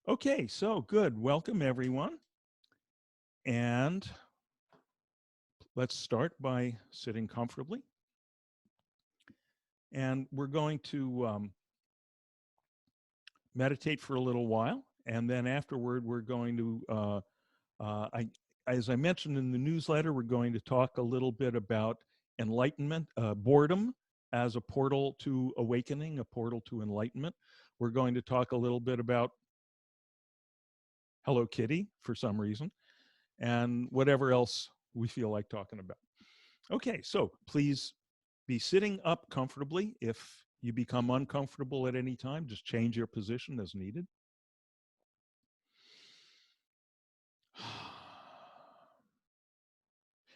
Okay, so good. Welcome, everyone. And let's start by sitting comfortably. And we're going to meditate for a little while. And then afterward, we're going to, as I mentioned in the newsletter, we're going to talk a little bit about enlightenment, boredom as a portal to awakening, a portal to enlightenment. We're going to talk a little bit about Hello Kitty for some reason, and whatever else we feel like talking about. Okay, so please be sitting up comfortably. If you become uncomfortable at any time, just change your position as needed.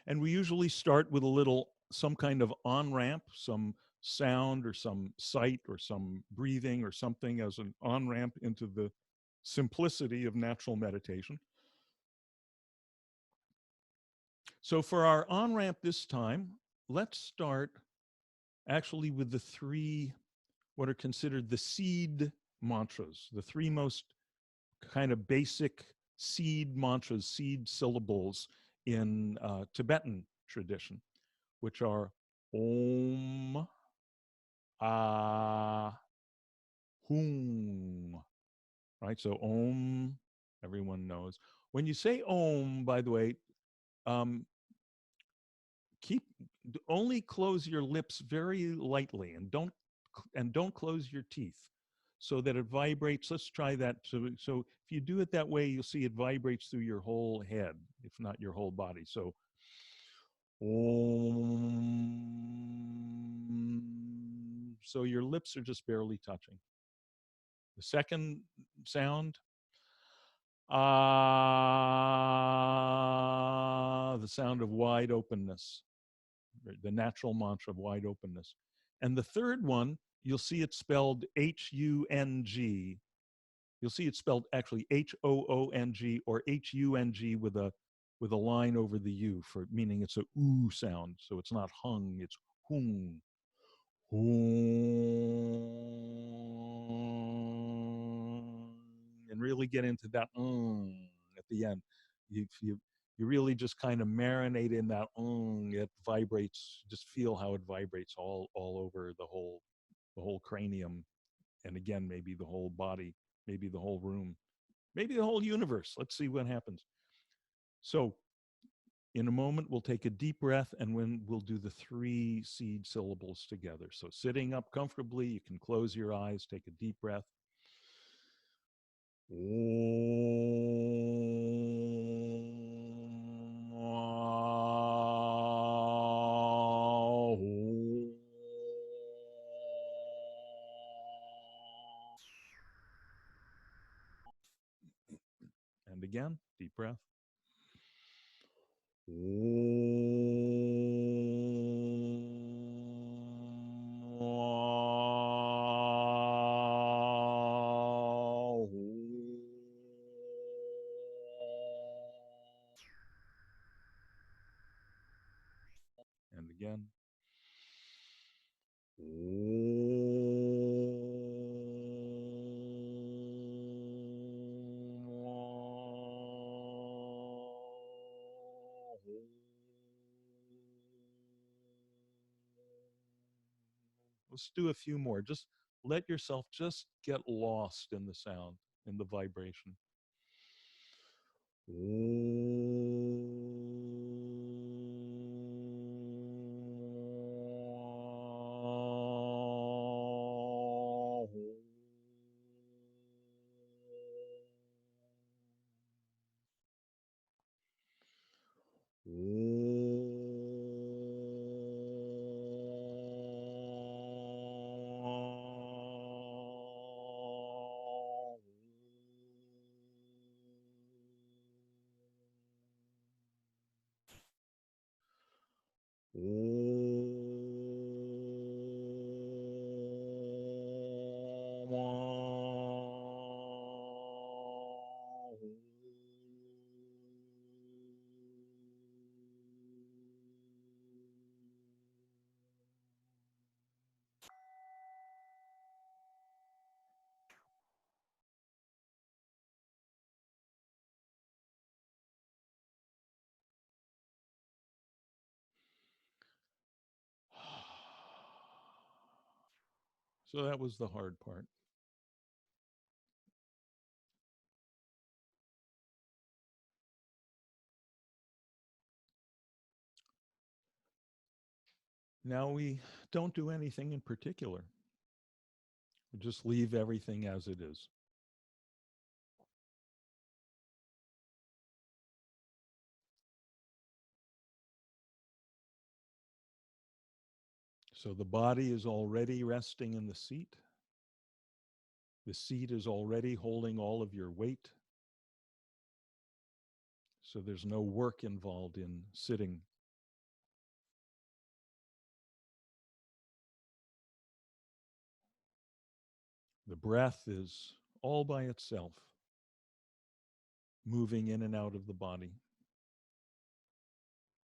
And we usually start with a little, some kind of on ramp, some sound or some sight or some breathing or something as an on ramp into the simplicity of natural meditation. So for our on ramp this time, let's start actually with the three, what are considered the seed mantras, the three most kind of basic seed mantras, seed syllables in Tibetan tradition, which are Om, Ah, Hum, right? So Om, everyone knows. When you say Om, by the way, um, keep only close your lips very lightly and don't close your teeth so that it vibrates. Let's try that. So if you do it that way, you'll see it vibrates through your whole head, if not your whole body. So Om. So your lips are just barely touching. The second sound, Ah, the sound of wide openness, the natural mantra of wide openness. And the third one, you'll see it spelled H-U-N-G. You'll see it spelled actually H-O-O-N-G or H-U-N-G with a line over the U for meaning it's a oo sound. So it's not hung, it's hung. And really get into that at the end. You really just kind of marinate in that it vibrates, just feel how it vibrates all over the whole cranium, and again maybe the whole body, maybe the whole room, maybe the whole universe. Let's see what happens. So in a moment, we'll take a deep breath and when we'll do the three seed syllables together. So sitting up comfortably, you can close your eyes, take a deep breath. And again, deep breath. And again. Let's do a few more. Just let yourself just get lost in the sound, in the vibration. So that was the hard part. Now we don't do anything in particular. We just leave everything as it is. So the body is already resting in the seat. The seat is already holding all of your weight. So there's no work involved in sitting. The breath is all by itself, moving in and out of the body.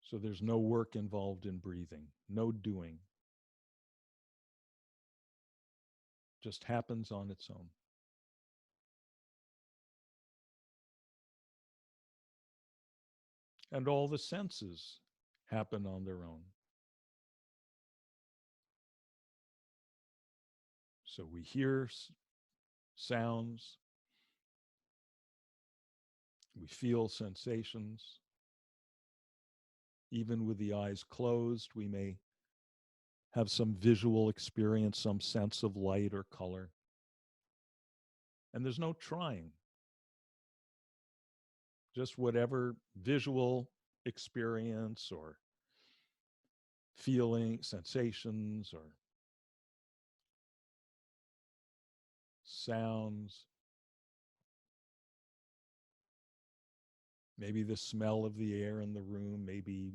So there's no work involved in breathing, no doing. Just happens on its own. And all the senses happen on their own. So we hear sounds, we feel sensations. Even with the eyes closed, we may have some visual experience, some sense of light or color. And there's no trying. Just whatever visual experience or feeling, sensations or sounds, maybe the smell of the air in the room, maybe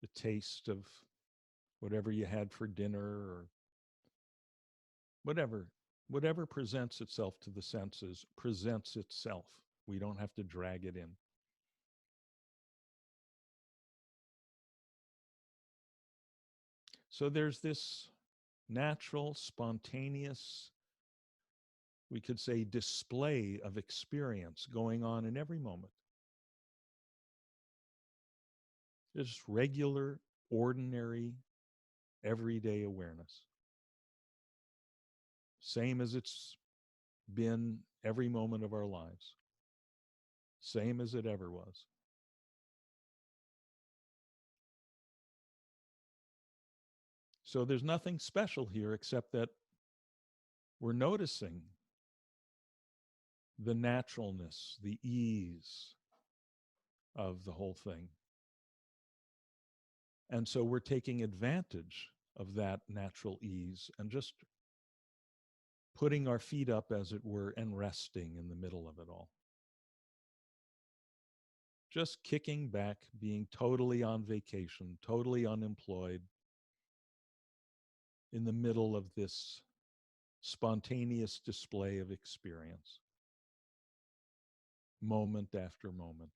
the taste of whatever you had for dinner or whatever presents itself to the senses presents itself. We don't have to drag it in. So there's this natural, spontaneous, we could say, display of experience going on in every moment. Just regular, ordinary, everyday awareness. Same as it's been every moment of our lives. Same as it ever was. So there's nothing special here except that we're noticing the naturalness, the ease of the whole thing. And so we're taking advantage of that natural ease and just putting our feet up, as it were, and resting in the middle of it all. Just kicking back, being totally on vacation, totally unemployed, in the middle of this spontaneous display of experience, moment after moment.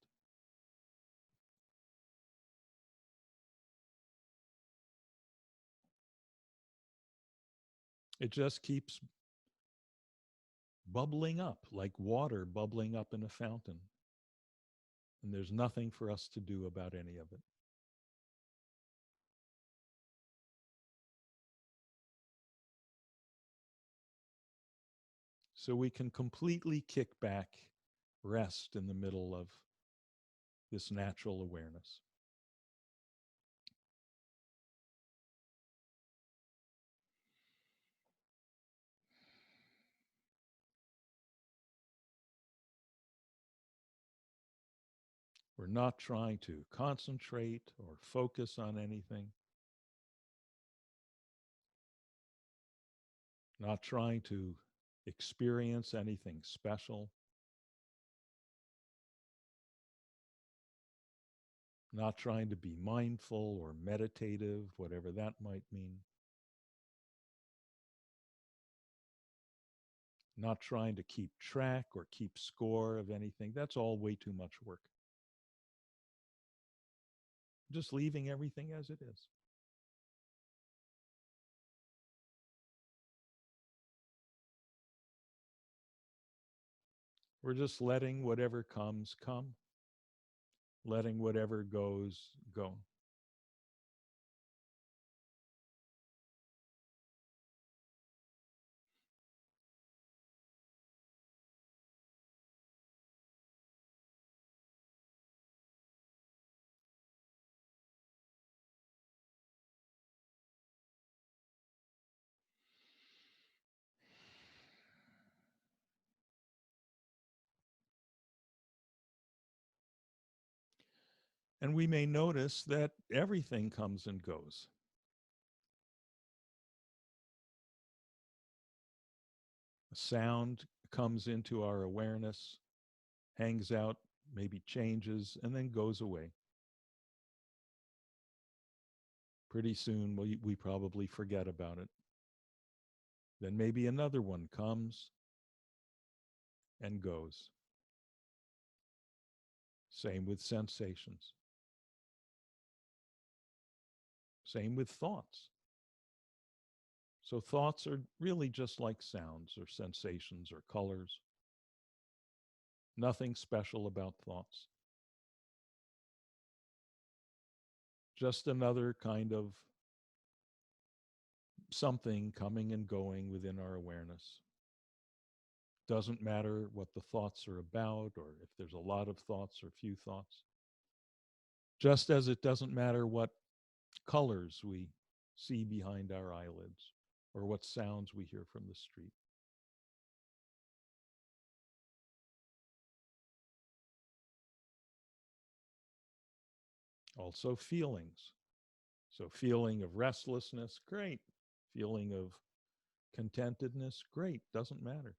It just keeps bubbling up like water bubbling up in a fountain. And there's nothing for us to do about any of it. So we can completely kick back, rest in the middle of this natural awareness. We're not trying to concentrate or focus on anything. Not trying to experience anything special. Not trying to be mindful or meditative, whatever that might mean. Not trying to keep track or keep score of anything. That's all way too much work. Just leaving everything as it is. We're just letting whatever comes come, letting whatever goes go. And we may notice that everything comes and goes. A sound comes into our awareness, hangs out, maybe changes, and then goes away. Pretty soon, we probably forget about it. Then maybe another one comes and goes. Same with sensations. Same with thoughts. So thoughts are really just like sounds or sensations or colors. Nothing special about thoughts. Just another kind of something coming and going within our awareness. Doesn't matter what the thoughts are about or if there's a lot of thoughts or few thoughts. Just as it doesn't matter what colors we see behind our eyelids or what sounds we hear from the street. Also, feelings. So, feeling of restlessness, great. Feeling of contentedness, great. Doesn't matter.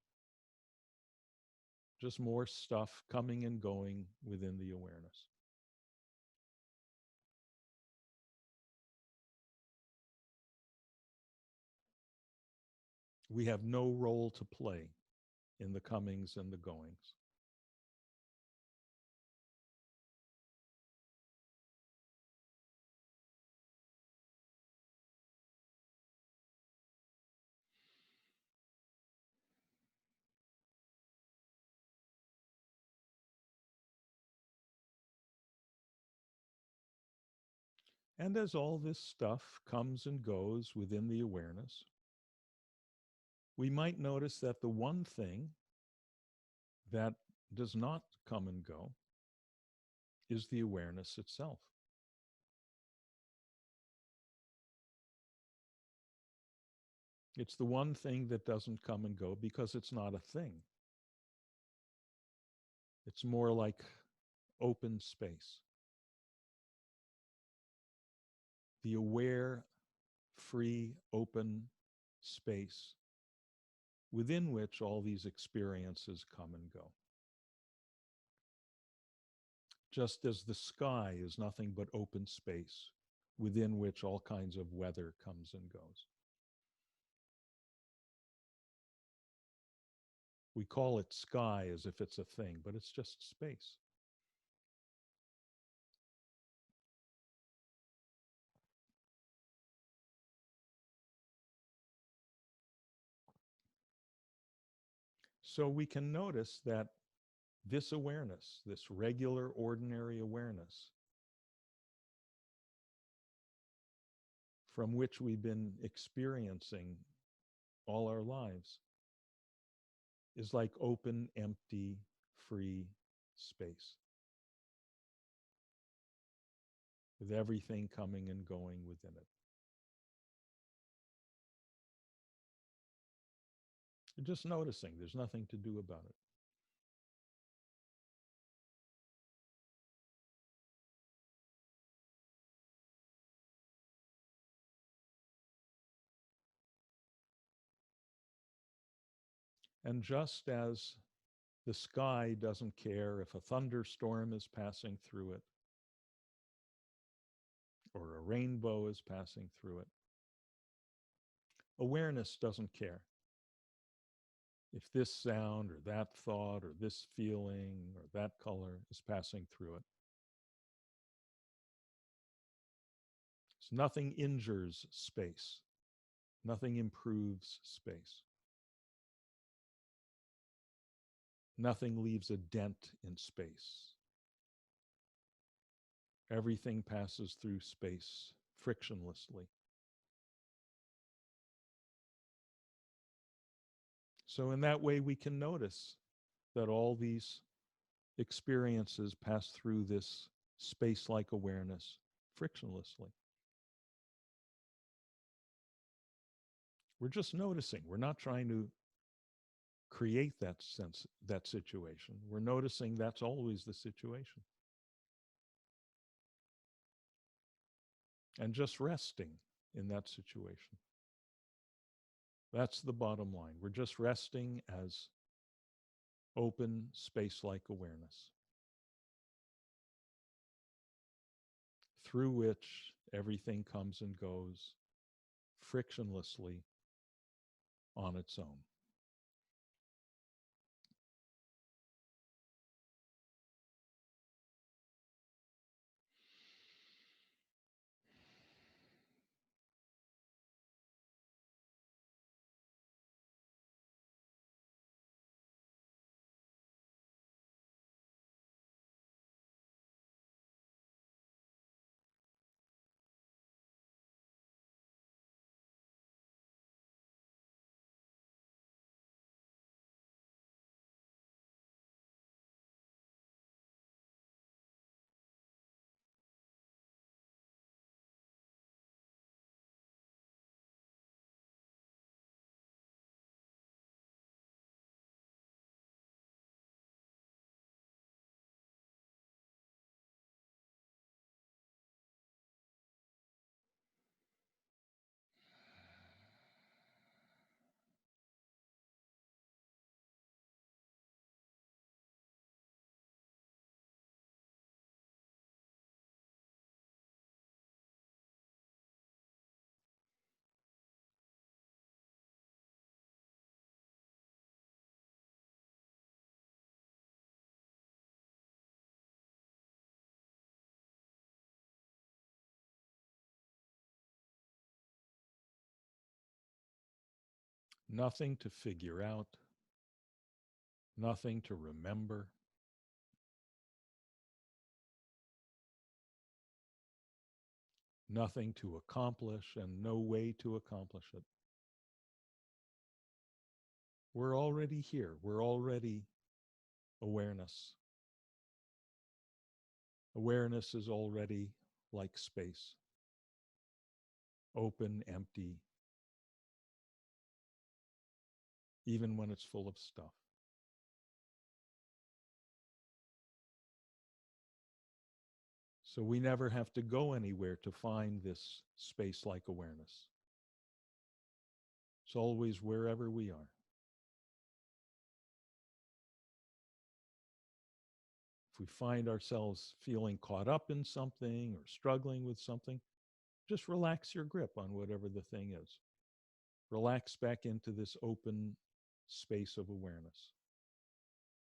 Just more stuff coming and going within the awareness. We have no role to play in the comings and the goings. And as all this stuff comes and goes within the awareness, we might notice that the one thing that does not come and go is the awareness itself. It's the one thing that doesn't come and go because it's not a thing. It's more like open space. The aware, free, open space within which all these experiences come and go. Just as the sky is nothing but open space within which all kinds of weather comes and goes. We call it sky as if it's a thing, but it's just space. So we can notice that this awareness, this regular, ordinary awareness, from which we've been experiencing all our lives, is like open, empty, free space, with everything coming and going within it. You're just noticing, there's nothing to do about it. And just as the sky doesn't care if a thunderstorm is passing through it or a rainbow is passing through it, awareness doesn't care if this sound or that thought or this feeling or that color is passing through it. So nothing injures space, nothing improves space, nothing leaves a dent in space. Everything passes through space frictionlessly. So, in that way, we can notice that all these experiences pass through this space like awareness frictionlessly. We're just noticing. We're not trying to create that sense, that situation. We're noticing that's always the situation. and just resting in that situation. That's the bottom line. We're just resting as open, space like awareness through which everything comes and goes frictionlessly on its own. Nothing to figure out, nothing to remember, nothing to accomplish, and no way to accomplish it. We're already here. We're already awareness. Awareness is already like space, open, empty, even when it's full of stuff. So we never have to go anywhere to find this space like awareness. It's always wherever we are. If we find ourselves feeling caught up in something or struggling with something, just relax your grip on whatever the thing is. Relax back into this open space of awareness,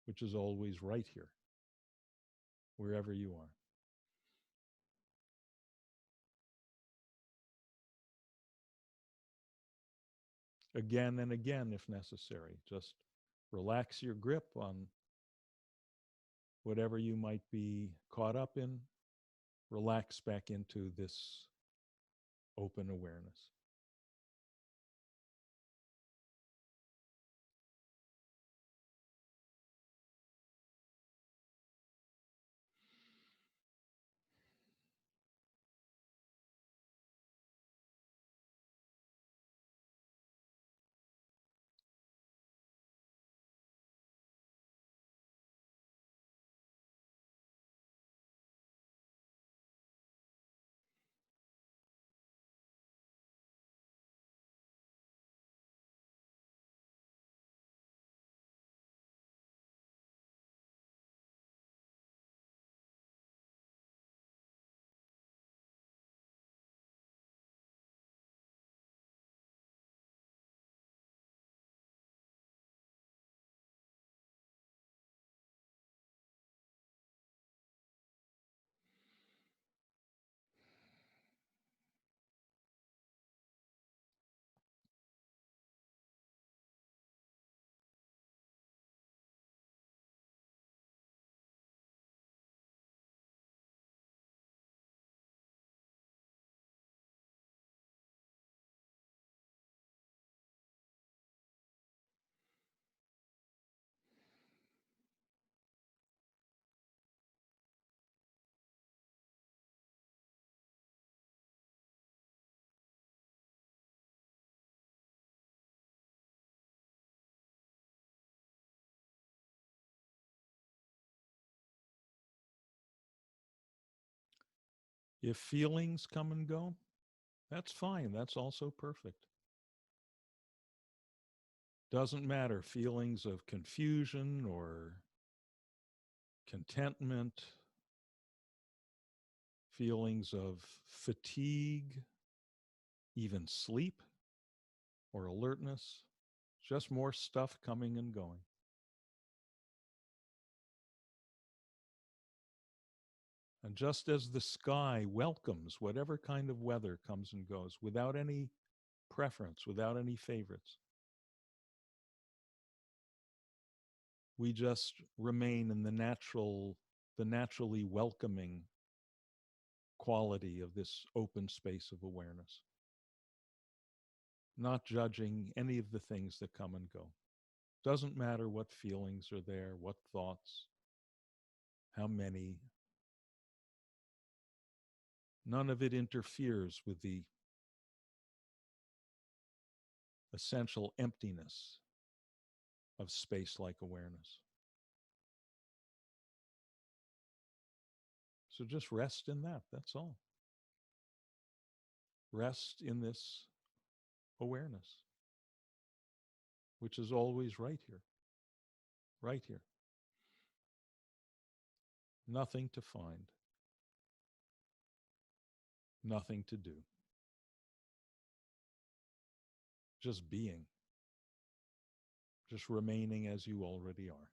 which is always right here, wherever you are. Again and again, if necessary, just relax your grip on whatever you might be caught up in. Relax back into this open awareness. If feelings come and go, that's fine. That's also perfect. Doesn't matter. Feelings of confusion or contentment, feelings of fatigue, even sleep or alertness, just more stuff coming and going. And just as the sky welcomes whatever kind of weather comes and goes without any preference, without any favorites, we just remain in the naturally welcoming quality of this open space of awareness, not judging any of the things that come and go. Doesn't matter what feelings are there, what thoughts, how many. None of it interferes with the essential emptiness of space like awareness. So just rest in that. That's all. Rest in this awareness, which is always right here, right here. Nothing to find, nothing to do, just being, just remaining as you already are.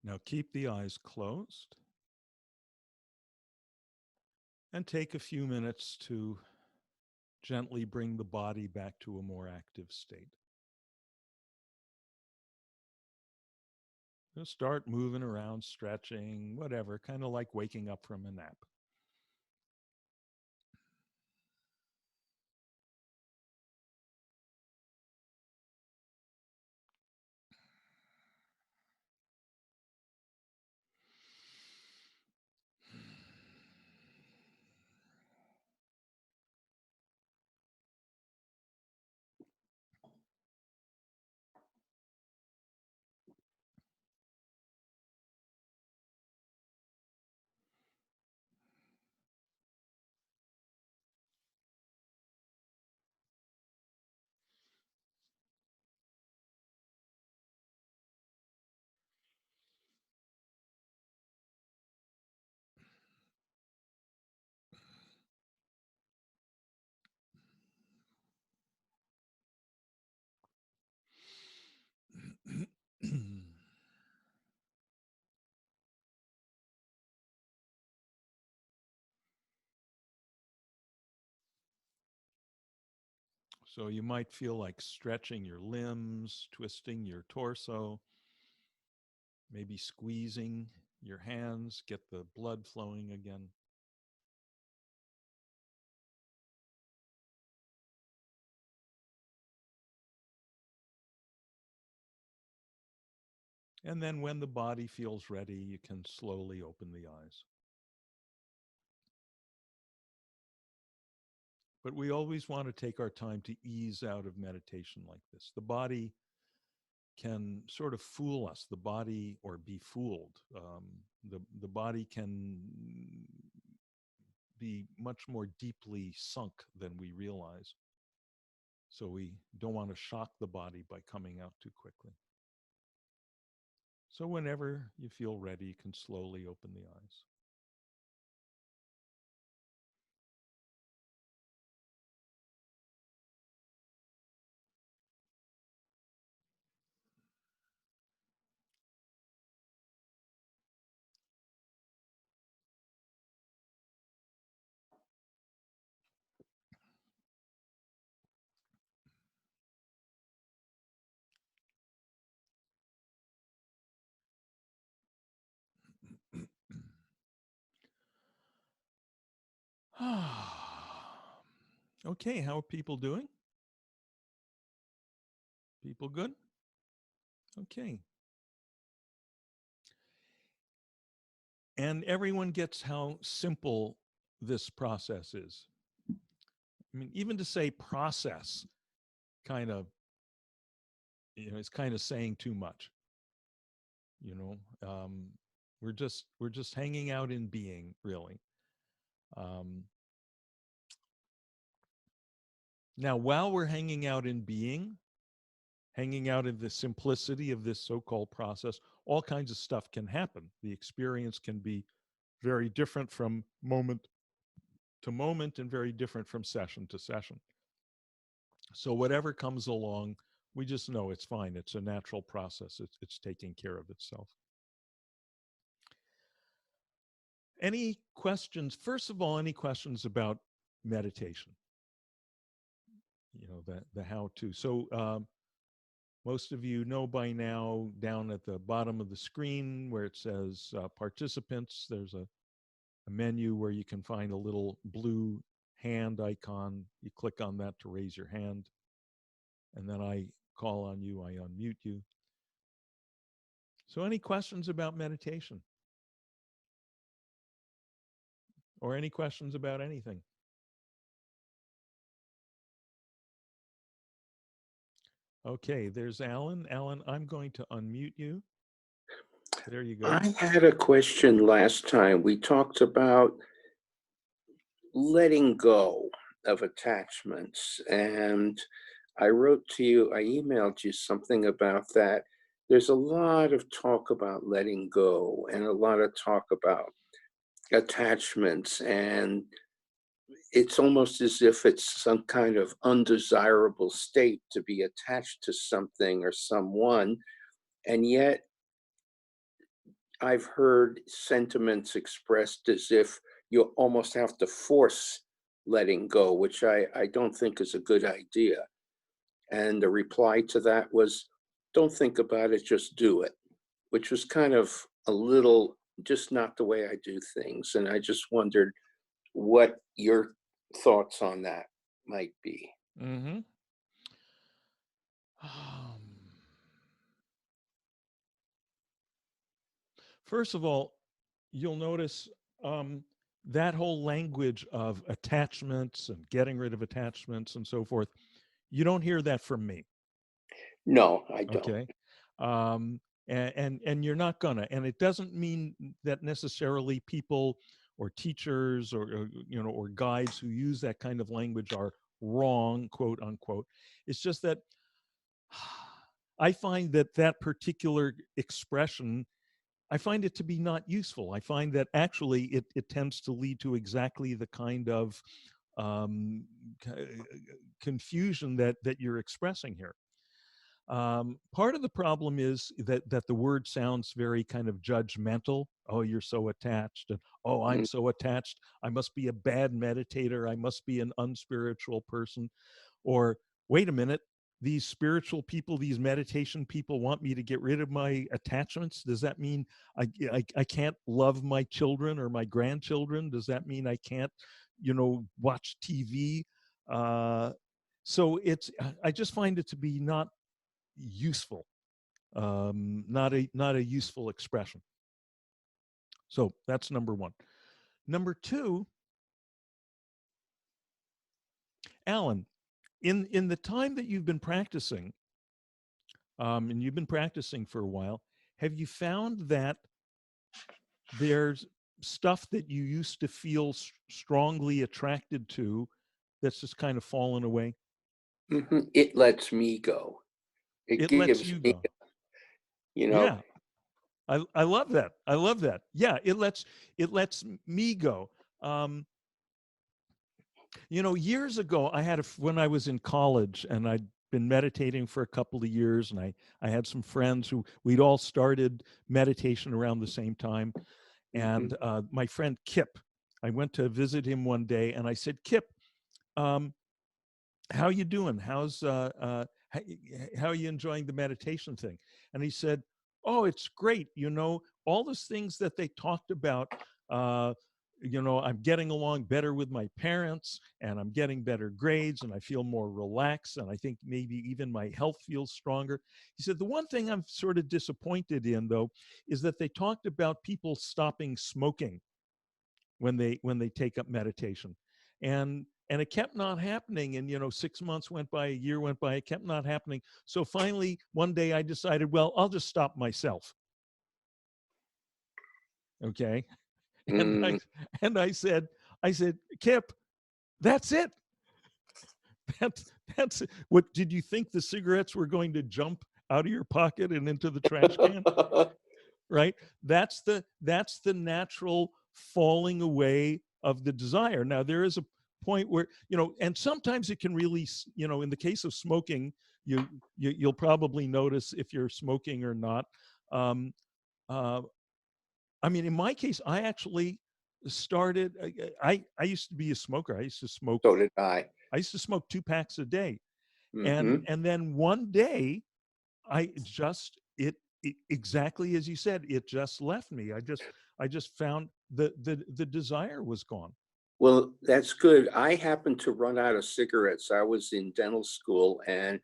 Now keep the eyes closed and take a few minutes to gently bring the body back to a more active state. Just start moving around, stretching, whatever, kind of like waking up from a nap. So you might feel like stretching your limbs, twisting your torso, maybe squeezing your hands, get the blood flowing again. And then when the body feels ready, you can slowly open the eyes. But we always want to take our time to ease out of meditation like this. The body can sort of fool us, the body, or be fooled. The body can be much more deeply sunk than we realize. So we don't want to shock the body by coming out too quickly. So whenever you feel ready, you can slowly open the eyes. Okay, how are people doing? People good? Okay. And everyone gets how simple this process is. I mean, even to say process kind of, it's kind of saying too much. You know, we're just hanging out in being, really. Um, Now, while we're hanging out in being, hanging out in the simplicity of this so-called process, all kinds of stuff can happen. The experience can be very different from moment to moment and very different from session to session. So whatever comes along, we just know it's fine. It's a natural process. It's taking care of itself. Any questions? First of all, any questions about meditation? The how to. So most of you know by now, down at the bottom of the screen where it says participants, there's a menu where you can find a little blue hand icon. You click on that to raise your hand. And then I call on you, I unmute you. So any questions about meditation? Or any questions about anything? Okay, there's Alan. Alan, I'm going to unmute you. There you go. I had a question last time. We talked about letting go of attachments, and I wrote to you, I emailed you something about that. There's a lot of talk about letting go and a lot of talk about attachments, and it's almost as if it's some kind of undesirable state to be attached to something or someone. And yet, I've heard sentiments expressed as if you almost have to force letting go, which I don't think is a good idea. And the reply to that was, don't think about it, just do it, which was kind of a little just not the way I do things. And I just wondered what your thoughts on that might be. Mm-hmm. First of all, you'll notice that whole language of attachments and getting rid of attachments and so forth, you don't hear that from me. No, I don't. Okay. And you're not gonna, and it doesn't mean that necessarily people or teachers or guides who use that kind of language are wrong, quote unquote. It's just that I find that particular expression, I find it to be not useful. I find that actually it tends to lead to exactly the kind of um, confusion that you're expressing here. Part of the problem is that the word sounds very kind of judgmental. Oh, you're so attached, and oh, I'm Mm, so attached. I must be a bad meditator. I must be an unspiritual person, or wait a minute, these spiritual people, these meditation people want me to get rid of my attachments. Does that mean I can't love my children or my grandchildren? Does that mean I can't, watch TV? Uh, so I just find it to be not useful, not a useful expression. So that's number one. Number two, Alan, in the time that you've been practicing, and you've been practicing for a while, have you found that there's stuff that you used to feel strongly attracted to that's just kind of fallen away? It lets me go. It It lets gives you me, go. you know, Yeah, I love that. I love that. Yeah, it lets me go. Um, years ago, when I was in college, and I'd been meditating for a couple of years, and I had some friends who we'd all started meditation around the same time. mhm. And my friend Kip, I went to visit him one day, and I said, Kip, um, how you doing? How are you enjoying the meditation thing? And he said, oh, it's great. All those things that they talked about. Uh, I'm getting along better with my parents, and I'm getting better grades, and I feel more relaxed, and I think maybe even my health feels stronger. He said the one thing I'm sort of disappointed in, though, is that they talked about people stopping smoking when they take up meditation, and it kept not happening. And 6 months went by, a year went by, it kept not happening. So finally one day I decided, well, I'll just stop myself. Okay. and i Mm. and I said, Kip, that's it. That's it. What did you think, the cigarettes were going to jump out of your pocket and into the trash can? Right? That's the natural falling away of the desire. Now there is a point where, and sometimes it can really, in the case of smoking, you'll probably notice if you're smoking or not. um uh I mean, in my case, I actually started, I used to be a smoker. So did I. I used to smoke 2 packs a day. and Hmm. and then one day I just it exactly as you said, it just left me. I just found the desire was gone. Well, that's good. I happened to run out of cigarettes. I was in dental school, and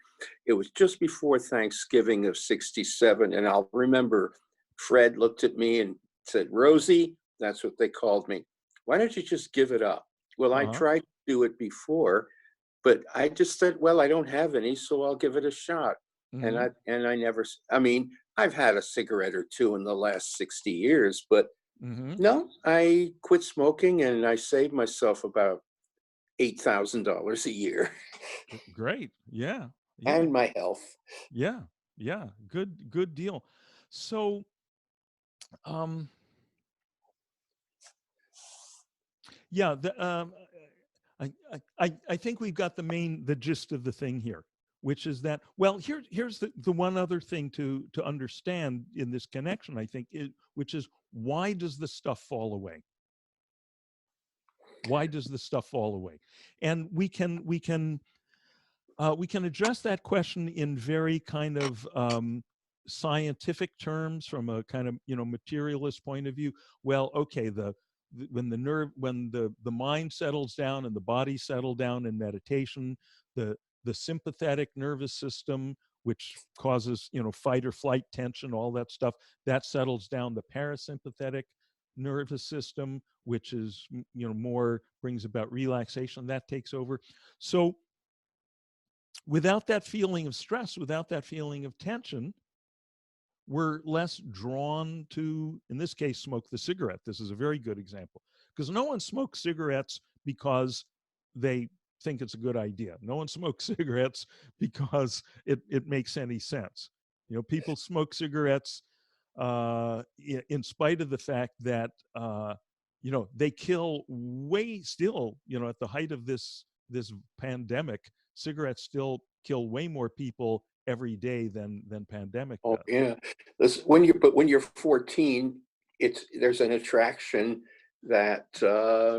it was just before Thanksgiving of '67. And I'll remember Fred looked at me and said, Rosie, that's what they called me. Why don't you just give it up? Well, I Uh-huh. tried to do it before, but I just said, well, I don't have any, so I'll give it a shot. And Mhm. I never, I mean, I've had a cigarette or two in the last 60 years, but Mhm. no, I quit smoking and I saved myself about $8,000 a year Great. Yeah. Yeah. and my health. Yeah. Yeah. Good deal. So, um yeah, I think we've got the gist of the thing here, which is that, well, here's the one other thing to understand in this connection, I think, which is, why does the stuff fall away? Why does the stuff fall away? And we can address that question in very kind of scientific terms, from a kind of materialist point of view. Well, okay, when the mind settles down and the body settle down in meditation, the sympathetic nervous system, which causes fight or flight, tension, all that stuff, that settles down. The parasympathetic nervous system, which is more, brings about relaxation, that takes over. So without that feeling of stress, without that feeling of tension, we're less drawn to, in this case, smoke the cigarette. This is a very good example, because no one smokes cigarettes because they think it's a good idea. No one smokes cigarettes because it makes any sense. People smoke cigarettes in spite of the fact that they kill way, still, at the height of this pandemic, cigarettes still kill way more people every day than pandemic Oh does. yeah. This, when you're 14, there's an attraction that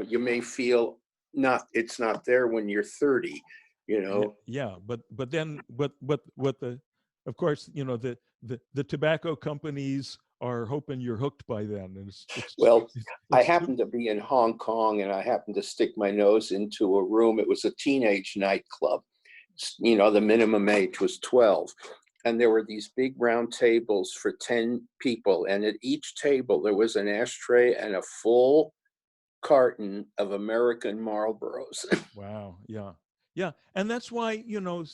you may feel not it's not there when you're 30. you Yeah, know. yeah, but then what the, of course, you know, the tobacco companies are hoping you're hooked by then, and Well, I it's too. happened to be in Hong Kong and I happened to stick my nose into a room. It was a teenage nightclub. You know, the minimum age was 12. And there were these big round tables for 10 people. And at each table, there was an ashtray and a full carton of American Marlboros. Wow. Yeah. Yeah. And that's why, you know,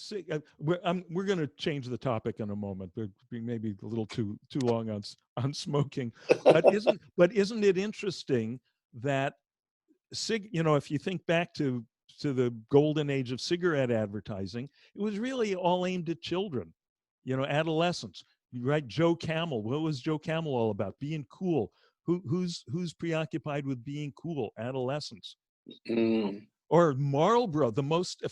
we're going to change the topic in a moment, but maybe a little too long on on smoking. But isn't it interesting that you know, if you think back to the golden age of cigarette advertising, it was really all aimed at children, you know, adolescents. Right? Joe Camel. What was Joe Camel all about? Being cool. Who's preoccupied with being cool? Adolescents. Mm, Or Marlboro, the most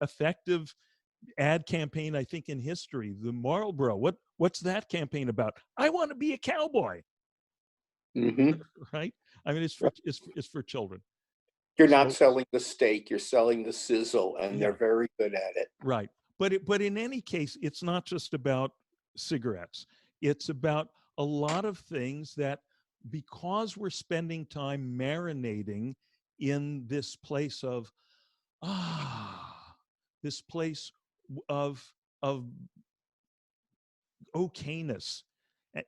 effective ad campaign I think in history. The Marlboro. What's that campaign about? I want to be a cowboy, hmm. right? I mean, it's for children. You're not So selling the steak, you're selling the sizzle, and they're yeah, very good at it. right. But in any case, it's not just about cigarettes. It's about a lot of things that, because we're spending time marinating in this place of ah this place of okayness,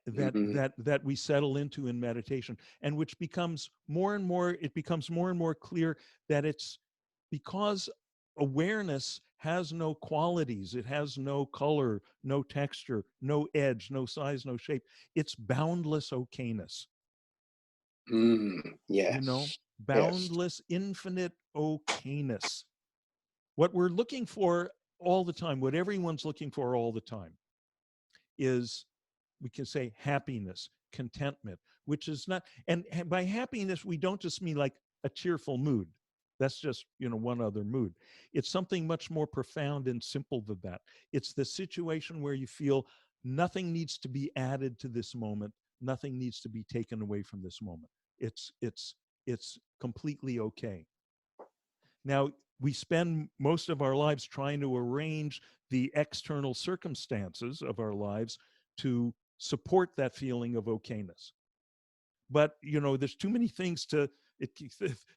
Hmm. that we settle into in meditation, and which becomes more and more, it becomes more and more clear that it's because awareness has no qualities, it has no color, no texture, no edge, no size, no shape. It's boundless okayness, Mm, you know, yes, yes. boundless infinite okayness. What we're looking for all the time, what everyone's looking for all the time, is, we can say, happiness, contentment, which is not, and by happiness, we don't just mean like a cheerful mood. That's just, you know, one other mood. It's something much more profound and simple than that. It's the situation where you feel nothing needs to be added to this moment, nothing needs to be taken away from this moment. It's completely okay. Now, we spend most of our lives trying to arrange the external circumstances of our lives to support that feeling of okayness. But, you know, there's too many things to it.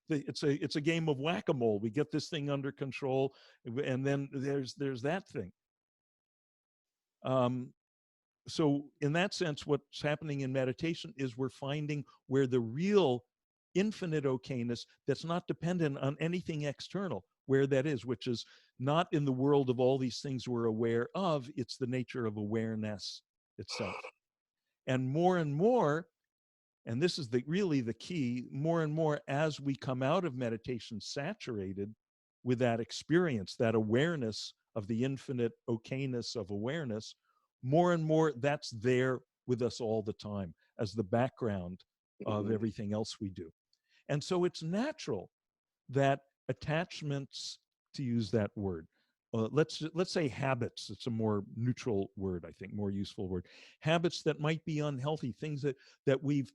It's a game of whack-a-mole. We get this thing under control, and then there's that thing. Um, so in that sense, what's happening in meditation is we're finding where the real infinite okayness, that's not dependent on anything external, where that is, which is not in the world of all these things we're aware of. It's the nature of awareness itself. And more, and this is really the key, more and more as we come out of meditation saturated with that experience, that awareness of the infinite okayness of awareness, more and more that's there with us all the time as the background of Mhm. everything else we do. And so it's natural that attachments, to use that word, let's say habits, it's a more neutral word, I think, more useful word. Habits that might be unhealthy, things that we've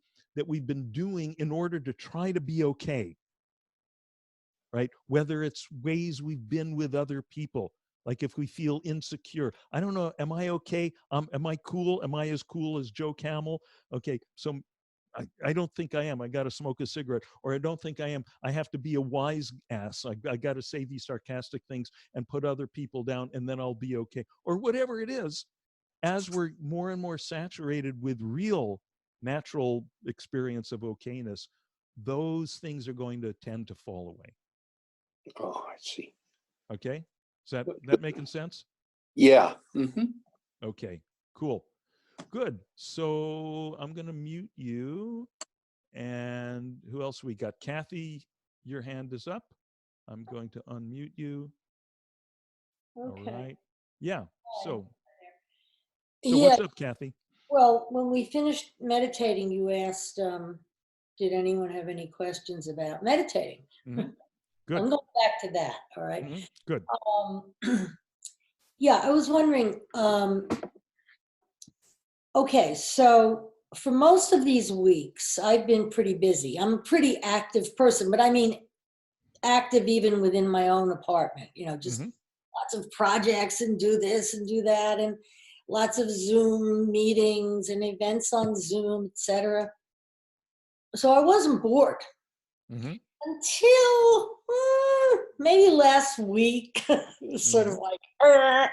been doing in order to try to be okay, right? Whether it's ways we've been with other people, like if we feel insecure, I don't know, am I okay? Am I cool? Am I as cool as Joe Camel? Okay, so I don't think I am. I got to smoke a cigarette. Or I don't think I am. I have to be a wise ass. I got to say these sarcastic things and put other people down, and then I'll be okay. Or whatever it is, as we're more and more saturated with real natural experience of okayness, those things are going to tend to fall away. Oh, I see. Okay? Is that making sense? Yeah. Hmm. Okay, cool. Good. So I'm going to mute you. And who else we got? Kathy, your hand is up. I'm going to unmute you. All Okay. right. Yeah. So Yeah. what's up, Kathy? Well, when we finished meditating, you asked, did anyone have any questions about meditating? Hmm. Good. I'm going back to that. All right. Good. Yeah, I was wondering. Okay, so for most of these weeks, I've been pretty busy. I'm a pretty active person, but I mean, active even within my own apartment, just Hmm. lots of projects and do this and do that and lots of Zoom meetings and events on Zoom, etc. So I wasn't bored Hmm. until maybe last week. It was sort of Hmm. like,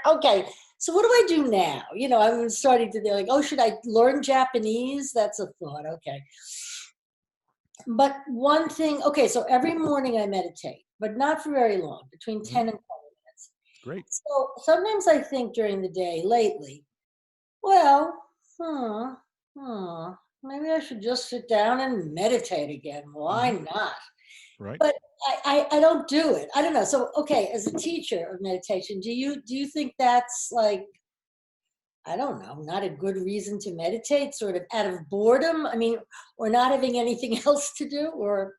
okay, so what do I do now? I'm starting to think like, oh, should I learn Japanese? That's a thought. Okay. But one thing, okay, so every morning I meditate, but not for very long, between Hmm. 10 and 20 minutes. Great. So sometimes I think during the day lately, well, hmm, hmm, maybe I should just sit down and meditate again. Why Hmm. not? Right. But I don't do it. I don't know. So okay, as a teacher of meditation, do you think that's like, I don't know, not a good reason to meditate, sort of out of boredom? I mean, or not having anything else to do, or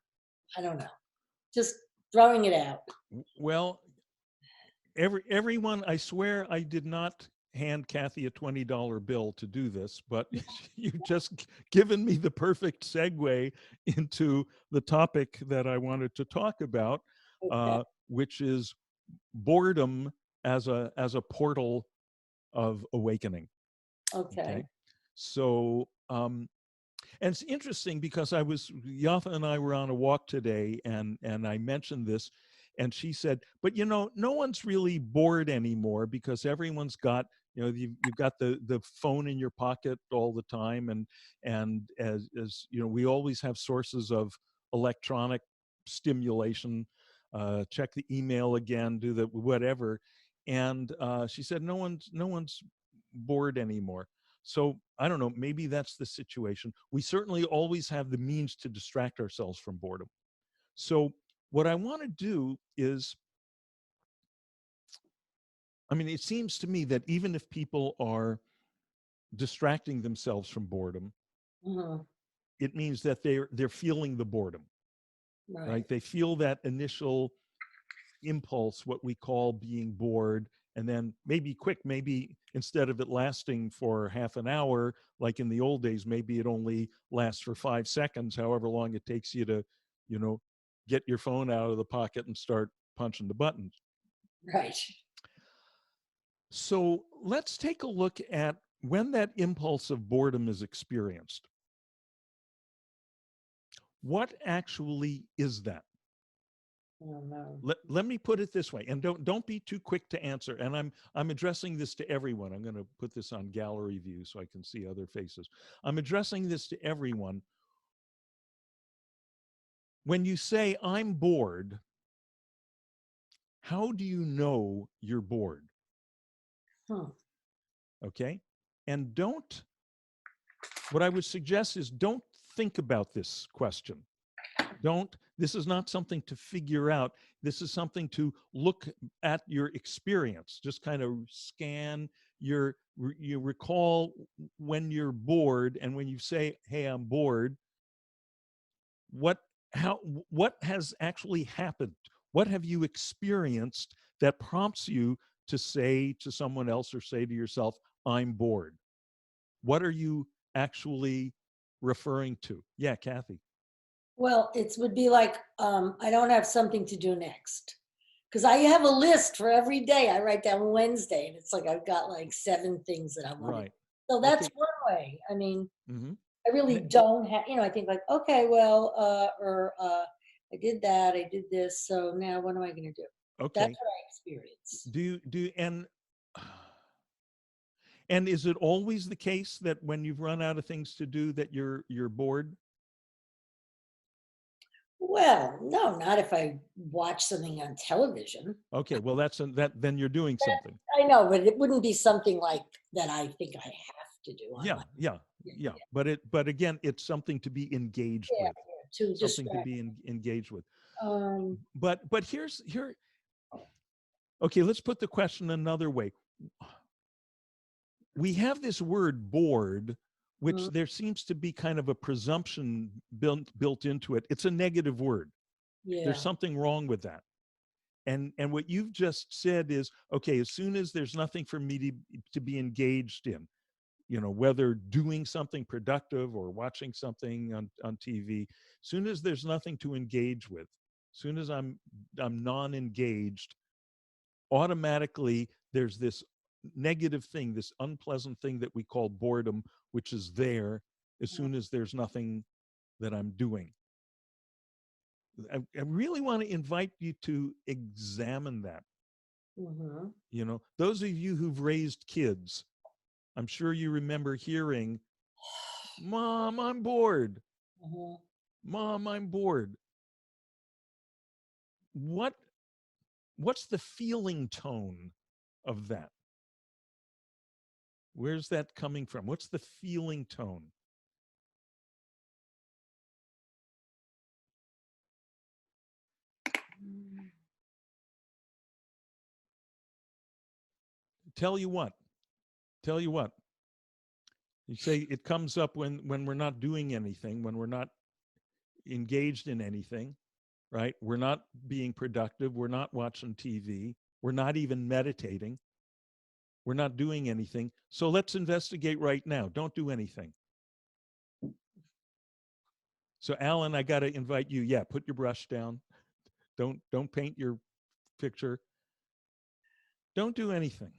I don't know, just throwing it out. Well, everyone, I swear I did not hand Kathy a $20 bill to do this, but you've just given me the perfect segue into the topic that I wanted to talk about, Okay. which is boredom as a portal of awakening. Okay. Okay, so and it's interesting because Yafa and I were on a walk today, and I mentioned this, and she said, "But no one's really bored anymore because everyone's got you've got the phone in your pocket all the time, and as we always have sources of electronic stimulation. Check the email again, do the whatever." And she said, "No one's bored anymore." So I don't know, maybe that's the situation. We certainly always have the means to distract ourselves from boredom. So what I want to do is, I mean, it seems to me that even if people are distracting themselves from boredom, Mhm. it means that they're feeling the boredom, Right. right? They feel that initial impulse, what we call being bored, and then maybe instead of it lasting for half an hour, like in the old days, maybe it only lasts for 5 seconds, however long it takes you to, you know, get your phone out of the pocket and start punching the buttons. Right. So let's take a look at when that impulse of boredom is experienced. What actually is that? Oh no. Let me put it this way, and don't be too quick to answer, and I'm addressing this to everyone. I'm going to put this on gallery view so I can see other faces. I'm addressing this to everyone. When you say I'm bored, how do you know you're bored? Hmm. Okay, and don't what I would suggest is don't think about this question. Don't This is not something to figure out. This is something to look at your experience. Just kind of scan you recall when you're bored, and when you say, hey, I'm bored, what how what has actually happened? What have you experienced that prompts you to say to someone else or say to yourself, I'm bored? What are you actually referring to? Yeah, Kathy. Well, it would be like, I don't have something to do next. Because I have a list for every day. I write down Wednesday, and it's like I've got like 7 things that I want to do. Right. So that's Okay. one way. I mean, Hmm. I really don't have, I think like, okay, well, I did that, I did this. So now what am I going to do? That's Okay. what I experience. And is it always the case that when you've run out of things to do that you're bored? Well, no, not if I watch something on television. Okay, well that then you're doing something. I know, but it wouldn't be something like that I think I have to do on Yeah, my, yeah, yeah, yeah. But again, it's something to be engaged yeah, with. yeah, to Something to distract. be engaged with. Um, But here. Okay, let's put the question another way. We have this word bored, which mm, there seems to be kind of a presumption built into it. It's a negative word. There's yeah, something wrong with that. And what you've just said is, okay, as soon as there's nothing for me to be engaged in, whether doing something productive or watching something on TV, soon as there's nothing to engage with, soon as I'm non-engaged, automatically there's this negative thing, this unpleasant thing that we call boredom, which is there as soon as there's nothing that I'm doing. I really want to invite you to examine that. Mhm. You know, those of you who've raised kids, I'm sure you remember hearing, "Mom, I'm bored. Mhm. Mom, I'm bored." What's the feeling tone of that? Where's that coming from? What's the feeling tone? Tell you what. Tell you what. You say it comes up when we're not doing anything, when we're not engaged in anything, right? We're not being productive. We're not watching TV. We're not even meditating. We're not doing anything. So let's investigate right now. Don't do anything. So Alan, I got to invite you. Yeah, put your brush down. Don't paint your picture. Don't do anything.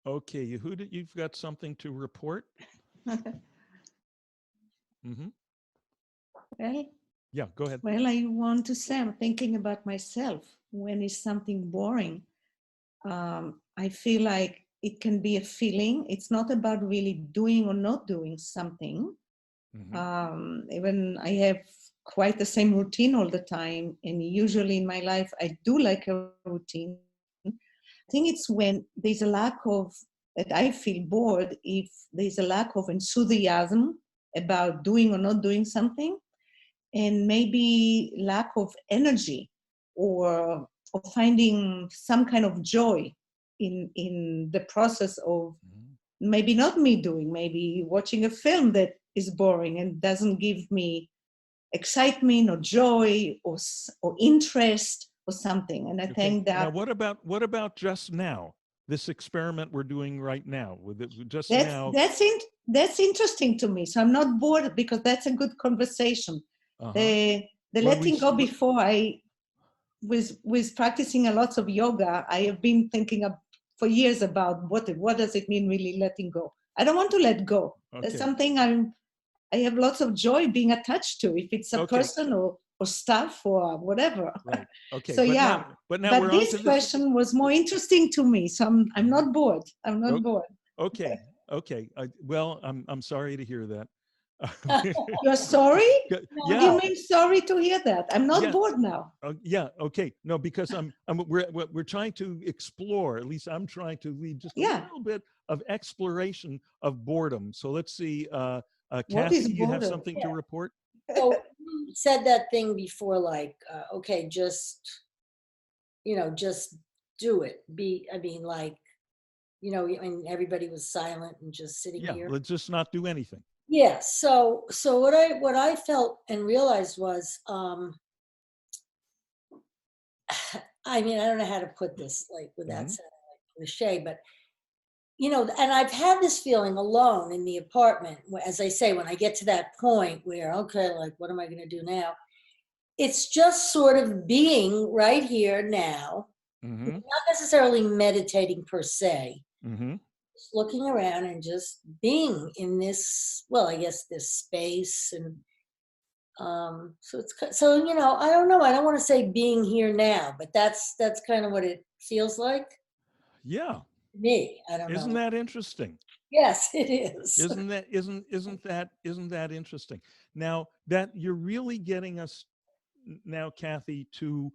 Okay, Yehuda, you've got something to report? Mm-hmm. Well, Yeah, go ahead. well, I want to say I'm thinking about myself when it's something boring. I feel like it can be a feeling. It's not about really doing or not doing something. Even I have quite the same routine all the time, and usually in my life I do like a routine. I think it's when there's a lack of that I feel bored if there's a lack of enthusiasm about doing or not doing something, and maybe lack of energy or finding some kind of joy in the process of maybe not me doing, maybe watching a film that is boring and doesn't give me excitement or joy or interest or something. And I Okay. think that Now, what about just now? This experiment we're doing right now with it, just now. that's interesting to me. So I'm not bored because that's a good conversation. The When we letting go before I was practicing a lot of yoga, I have been thinking for years about what does it mean really letting go. I don't want to let go. There's Okay. something I have lots of joy being attached to, if it's a Okay. person or stuff or whatever. Right. Okay. So but yeah. now But we're on this to this. question was more interesting to me, so I'm not bored. I'm not bored. Okay. Okay. Well, I'm sorry to hear that. You're sorry? Yeah. What do you mean sorry to hear that? I'm not Yeah. bored now. Yeah. Okay. No, because we're trying to explore. At least I'm trying to lead just a Yeah. little bit of exploration of boredom. So let's see. What Kathy, is you have boredom? something to report? So you said that thing before, like, okay, just, just do it. I mean, like, and everybody was silent and just sitting Yeah. here. Let's just not do anything. Yeah. So what I felt and realized was, I mean, I don't know how to put this, like, without sounding like cliche, but and I've had this feeling alone in the apartment, as I say, when I get to that point where, okay, like, what am I going to do now? It's just sort of being right here now, not necessarily meditating per se, just looking around and just being in this, well, I guess this space. And so I don't know. I don't want to say being here now, but that's kind of what it feels like Yeah. to me. I don't Isn't know. that interesting? Yes, it is. Isn't that interesting? Now that you're really getting us now, Kathy, to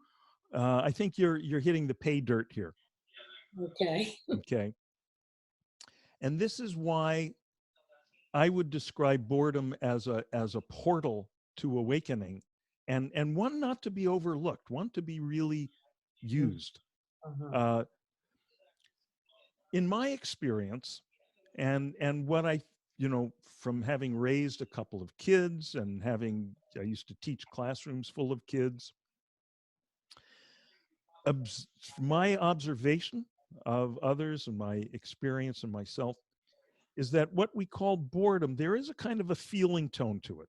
I think you're hitting the pay dirt here. Okay. Okay. And this is why I would describe boredom as a portal to awakening, and one not to be overlooked, one to be really Mm. used. Uh-huh. Uh, in my experience, and what I, from having raised a couple of kids and I used to teach classrooms full of kids, my observation of others and my experience and myself is that what we call boredom, there is a kind of a feeling tone to it.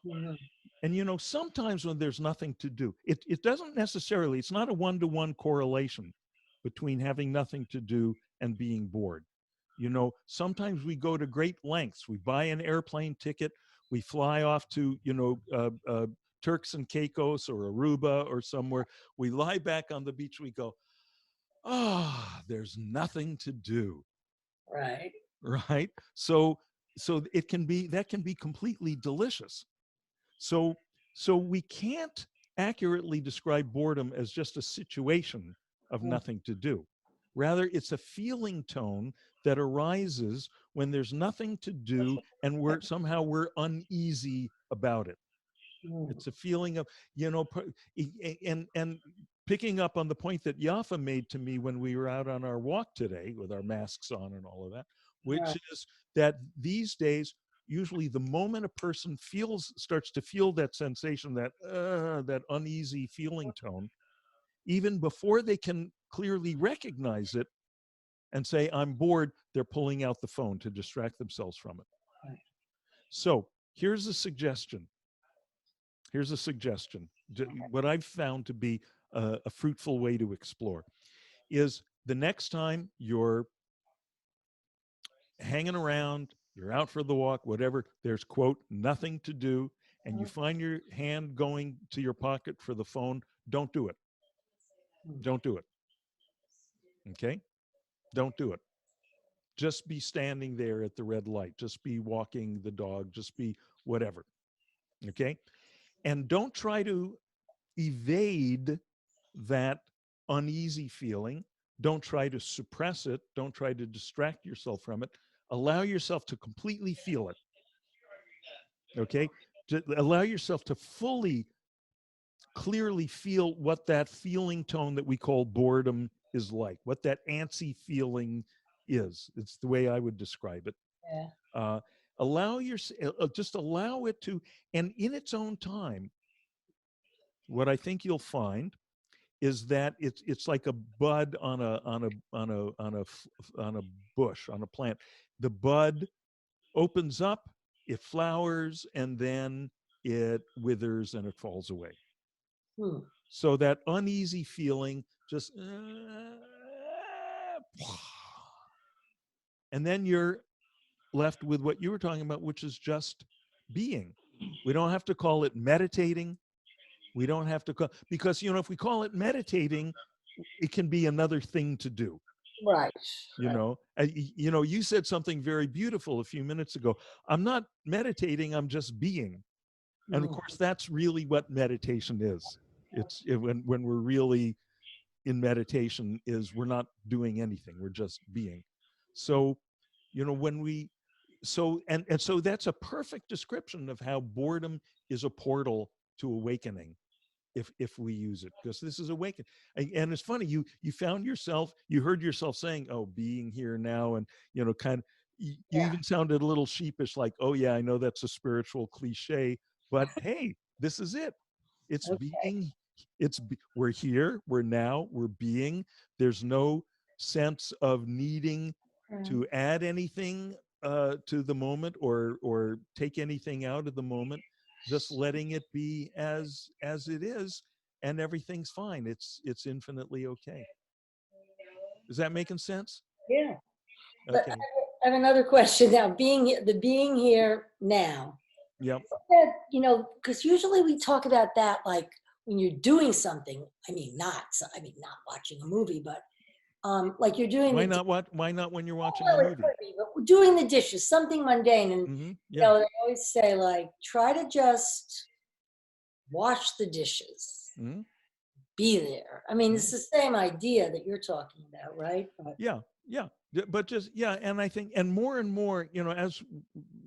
Mhm. And sometimes when there's nothing to do, it doesn't necessarily, it's not a one-to-one correlation between having nothing to do and being bored. Sometimes we go to great lengths. We buy an airplane ticket, we fly off to, Turks and Caicos or Aruba or somewhere. We lie back on the beach, we go, there's nothing to do. Right. Right? So it can be, that can be completely delicious. So we can't accurately describe boredom as just a situation of Mm. nothing to do. Rather, it's a feeling tone that arises when there's nothing to do and we're uneasy about it. Mm. It's a feeling of, and picking up on the point that Yafa made to me when we were out on our walk today with our masks on and all of that, which Right. is that these days, usually the moment a person starts to feel that sensation, that uneasy feeling tone, even before they can clearly recognize it and say, I'm bored, they're pulling out the phone to distract themselves from it. Right. So here's a suggestion. Here's a suggestion. What I've found to be a fruitful way to explore is the next time you're hanging around, you're out for the walk, whatever, there's, quote, nothing to do, and you find your hand going to your pocket for the phone, don't do it. Mm. Don't do it. Okay? Don't do it. Just be standing there at the red light. Just be walking the dog. Just be whatever. Okay? And don't try to evade that uneasy feeling. Don't try to suppress it. Don't try to distract yourself from it. Allow yourself to completely feel it. Okay? Allow yourself to fully, clearly feel what that feeling tone that we call boredom is like, what that antsy feeling is. It's the way I would describe it. Yeah. Just allow it to, and in its own time, what I think you'll find is that it's like a bud on a bush, on a plant. The bud opens up, it flowers, and then it withers and it falls away. Mm. So that uneasy feeling just and then you're left with what you were talking about, which is just being. We don't have to call it meditating. We don't have to call, because if we call it meditating, it can be another thing to do. Right. You said something very beautiful a few minutes ago. I'm not meditating, I'm just being. And of Mm. course, that's really what meditation is. When we're really in meditation, is we're not doing anything, we're just being. So when we so that's a perfect description of how boredom is a portal to awakening, if we use it, because this is awaken. And it's funny, you found yourself, you heard yourself saying, oh, being here now, and kind of, you Yeah. even sounded a little sheepish, like, oh yeah, I know that's a spiritual cliche, but hey, this is it. It's Okay. being, we're here, we're now, we're being. There's no sense of needing Mm. to add anything to the moment, or take anything out of the moment. Just letting it be as it is, and everything's fine. It's infinitely okay. Is that making sense? Yeah. But Okay. I have another question now. Being here now. Yep. That, because usually we talk about that like when you're doing something. Not watching a movie, but like you're doing Why the not? Why not when you're watching a well, it movie? could be, but doing the dishes, something mundane, and Yeah. they always say like try to just wash the dishes, hmm be there. I mean, it's hmm the same idea that you're talking about, right? But Yeah. Yeah. But just, yeah, and I think, and more, as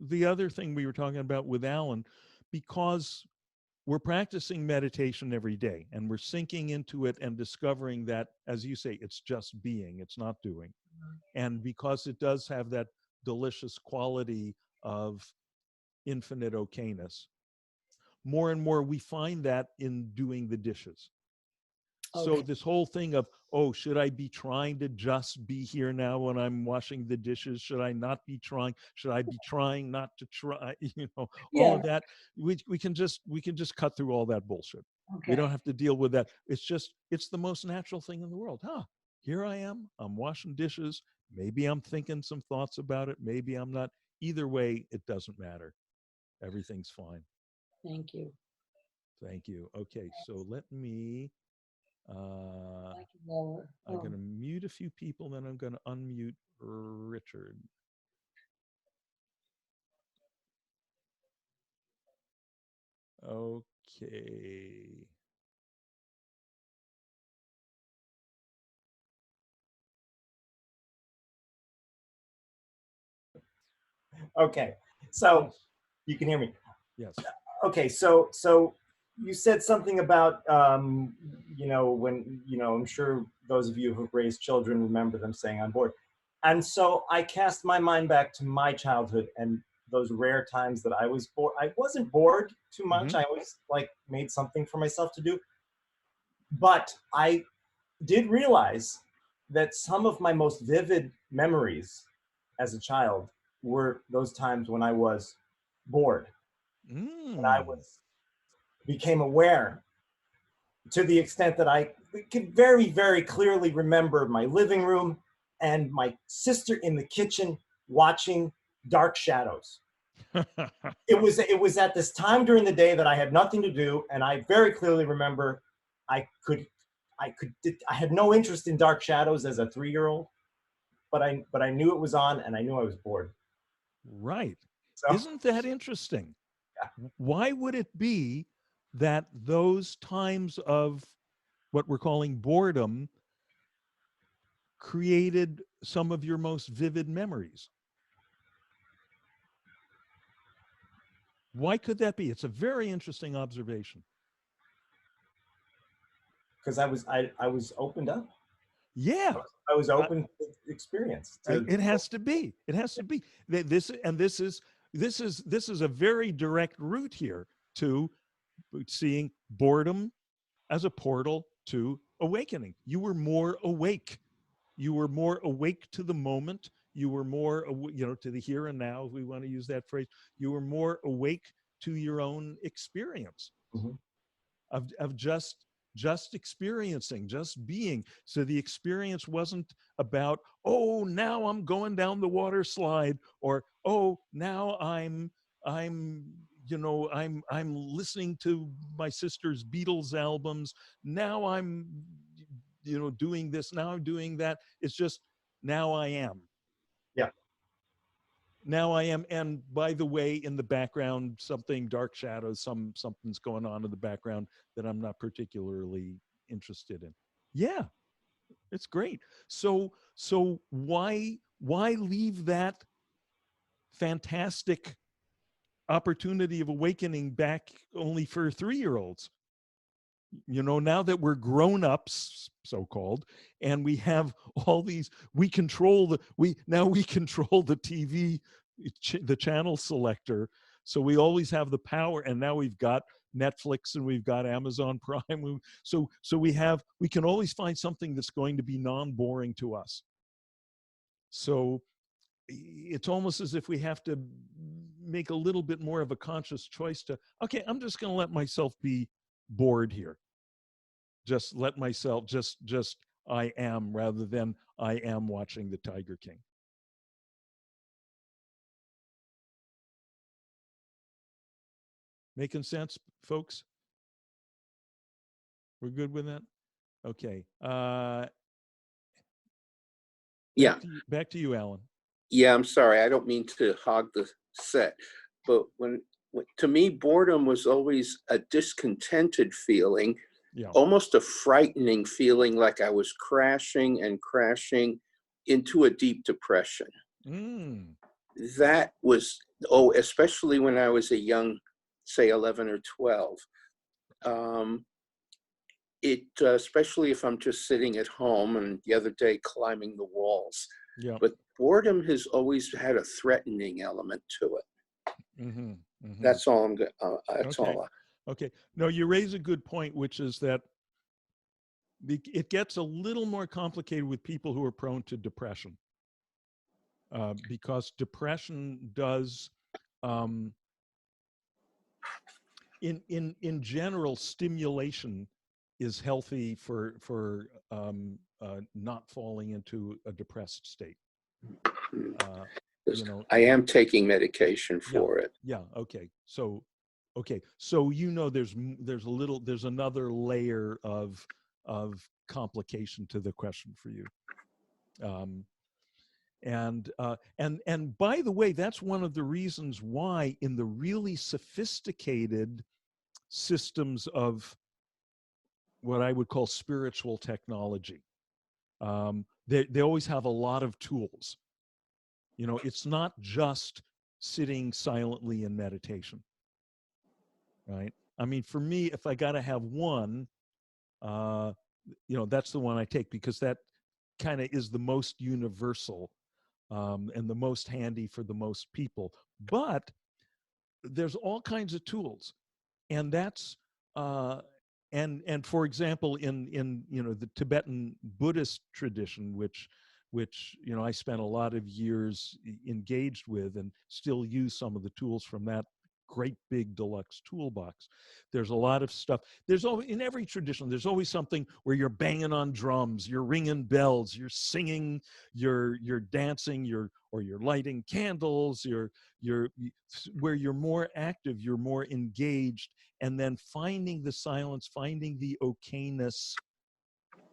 the other thing we were talking about with Alan, because we're practicing meditation every day and we're sinking into it and discovering that, as you say, it's just being, it's not doing. And because it does have that delicious quality of infinite okayness, more and more we find that in doing the dishes. So Okay. this whole thing of, oh, should I be trying to just be here now when I'm washing the dishes? Should I not be trying? Should I be trying not to try? All Yeah. of that. We can just cut through all that bullshit. We don't Okay. have to deal with that. It's the most natural thing in the world. Here I am. I'm washing dishes. Maybe I'm thinking some thoughts about it. Maybe I'm not. Either way, it doesn't matter. Everything's fine. Thank you. Thank you. Okay, so let me I can lower. I'm Oh, going to mute a few people, then I'm going to unmute Richard. Okay. Okay, so Yes. you can hear me. Yes. Okay, so you said something about when I'm sure those of you who've raised children remember them saying "on board," and so I cast my mind back to my childhood and those rare times that I was bored. I wasn't bored too much. Mm-hmm. I always like made something for myself to do, but I did realize that some of my most vivid memories as a child were those times when I was bored, when I Mm. was became aware to the extent that I could very, very clearly remember my living room and my sister in the kitchen watching Dark Shadows. It was at this time during the day that I had nothing to do, and I very clearly remember I could I had no interest in Dark Shadows as a 3-year-old, but I knew it was on and I knew I was bored. Right. So Isn't that interesting? yeah, Why would it be that those times of what we're calling boredom created some of your most vivid memories? Why could that be? It's a very interesting observation. because I was opened up. Yeah. I was I, open to experience. To It has to be. It has to be. This is a very direct route here to seeing boredom as a portal to awakening. You were more awake. You were more awake to the moment. You were more, to the here and now, if we want to use that phrase. You were more awake to your own experience Mhm. of just experiencing, just being. So the experience wasn't about, oh, now I'm going down the water slide, or oh, now I'm I'm listening to my sister's Beatles albums. Now I'm doing this, now I'm doing that. It's just, now I am. Yeah. Now I am. And by the way, in the background, something dark shadows, something's going on in the background that I'm not particularly interested in. Yeah, it's great. So why leave that fantastic opportunity of awakening back only for 3-year-olds? Now that we're grown-ups, so-called, and we have all these, we control the TV, the channel selector, so we always have the power. And now we've got Netflix and we've got Amazon Prime. So we can always find something that's going to be non-boring to us. So it's almost as if we have to make a little bit more of a conscious choice to, okay, I'm just going to let myself be bored here. Just let myself just I am, rather than I am watching the Tiger King. Making sense, folks? We're good with that? Okay. Yeah. Back to you, Alan. Yeah, I'm sorry. I don't mean to hog the set, but to me, boredom was always a discontented feeling, Yeah. almost a frightening feeling, like I was crashing and crashing into a deep depression. Mm. That was, especially when I was a young, say 11 or 12. Especially if I'm just sitting at home, and the other day climbing the walls. Yeah. But boredom has always had a threatening element to it. Mm-hmm. Mm-hmm. That's all I'm. That's Okay. all. Okay. No, you raise a good point, which is that it gets a little more complicated with people who are prone to depression, because depression does, in general, stimulation is healthy for not falling into a depressed state. You know, I am taking medication yeah, for it. yeah. Okay. So there's another layer of complication to the question for you. And by the way, that's one of the reasons why in the really sophisticated systems of what I would call spiritual technology, they always have a lot of tools. You know, it's not just sitting silently in meditation, right? I mean, for me, if I got to have one, that's the one I take, because that kind of is the most universal, and the most handy for the most people. But there's all kinds of tools, and that's and for example, in the Tibetan Buddhist tradition, which I spent a lot of years engaged with, and still use some of the tools from that great big deluxe toolbox. There's a lot of stuff. There's always, in every tradition, there's always something where you're banging on drums, you're ringing bells, you're singing, you're dancing, you're lighting candles, where you're more active, you're more engaged, and then finding the silence, finding the okayness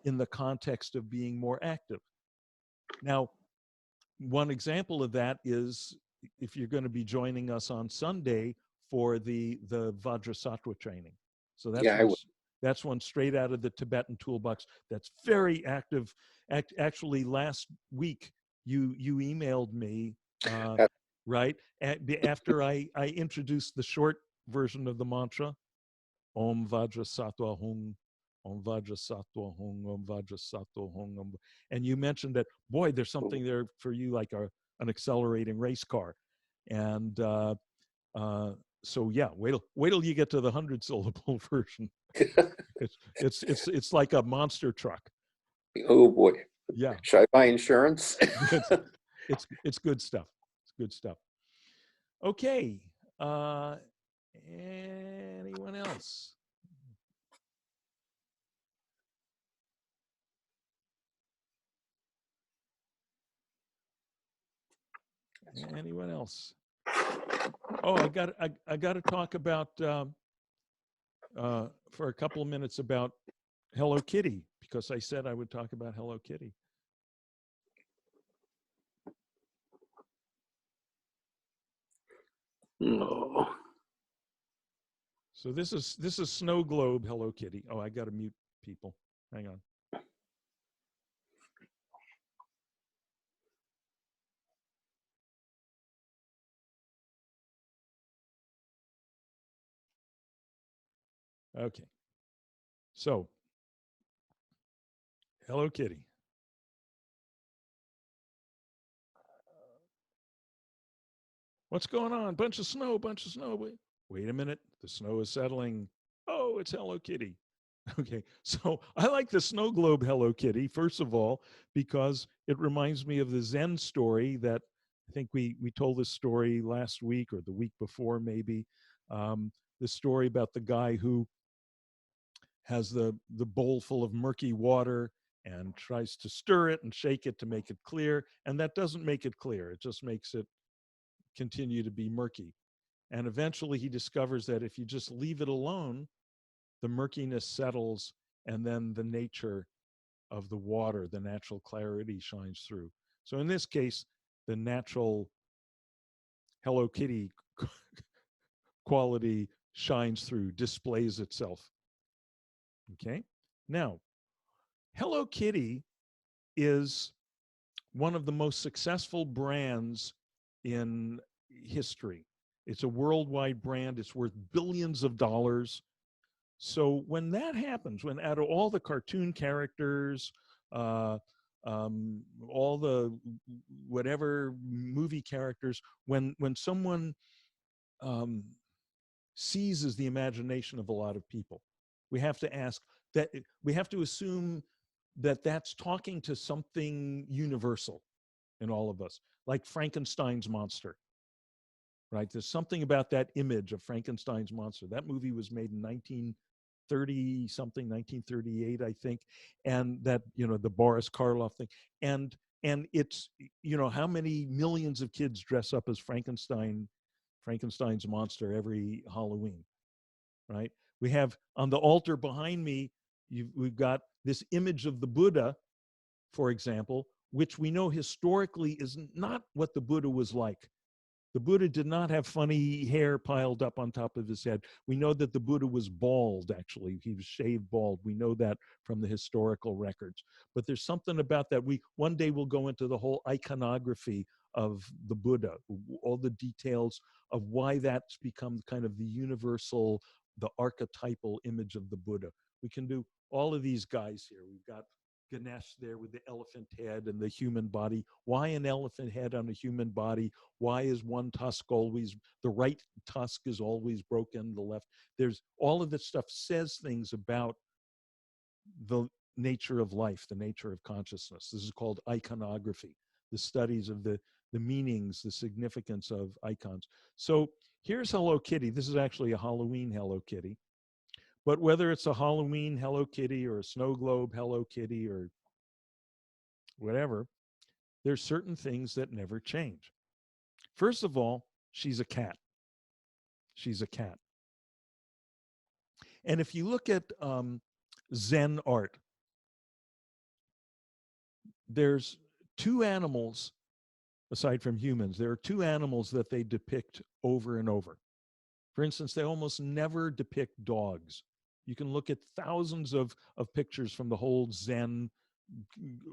in the context of being more active. Now, one example of that is if you're going to be joining us on Sunday for the Vajrasattva training. So that's one straight out of the Tibetan toolbox. That's very active. Actually, last week you emailed me, right after I introduced the short version of the mantra, Om Vajrasattva Hung, Om Vajrasattva Hung, Om Vajrasattva Hung. And you mentioned that, boy, there's something there for you, like an accelerating race car. And so yeah, wait till you get to the 100-syllable version. It's like a monster truck. Oh boy. Yeah. Should I buy insurance? It's good stuff. It's good stuff. Okay. Anyone else? Anyone else? Oh, I got to talk about for a couple of minutes about Hello Kitty, because I said I would talk about Hello Kitty. No. So this is Snow Globe Hello Kitty. Oh, I got to mute people. Hang on. Okay. So, Hello Kitty. What's going on? Bunch of snow, bunch of snow. Wait a minute. The snow is settling. Oh, it's Hello Kitty. Okay. So I like the Snow Globe Hello Kitty, first of all, because it reminds me of the Zen story that I think we told this story last week or the week before, maybe. The story about the guy who has the bowl full of murky water and tries to stir it and shake it to make it clear. And that doesn't make it clear. It just makes it continue to be murky. And eventually he discovers that if you just leave it alone, the murkiness settles, and then the nature of the water, the natural clarity, shines through. So in this case, the natural Hello Kitty quality shines through, displays itself. Okay. Now, Hello Kitty is one of the most successful brands in history. It's a worldwide brand. It's worth billions of dollars. So when that happens, when out of all the cartoon characters, uh, all the whatever movie characters, when someone um, seizes the imagination of a lot of people, we have to ask that we have to assume that that's talking to something universal in all of us, like Frankenstein's monster, right? There's something about that image of Frankenstein's monster. That movie was made in 1930 something, 1938, I think, and that, you know, the Boris Karloff thing, and it's, you know, how many millions of kids dress up as Frankenstein's monster every Halloween, right? We have on the altar behind me, we've got this image of the Buddha, for example, which we know historically is not what the Buddha was like. The Buddha did not have funny hair piled up on top of his head. We know that the Buddha was bald, actually. He was shaved bald. We know that from the historical records. But there's something about that. One day we'll go into the whole iconography of the Buddha, all the details of why that's become kind of the universal, the archetypal image of the Buddha. We can do all of these guys here. We've got Ganesh there with the elephant head and the human body. Why an elephant head on a human body? Why is one tusk always, the right tusk is always broken, the left? There's all of this stuff says things about the nature of life, the nature of consciousness. This is called iconography, the studies of the meanings, the significance of icons. So here's Hello Kitty. This is actually a Halloween Hello Kitty. But whether it's a Halloween Hello Kitty or a snow globe Hello Kitty or whatever, there's certain things that never change. First of all, she's a cat. She's a cat. And if you look at Zen art, there's two animals, aside from humans, there are two animals that they depict over and over. For instance, they almost never depict dogs. You can look at thousands of pictures from the whole Zen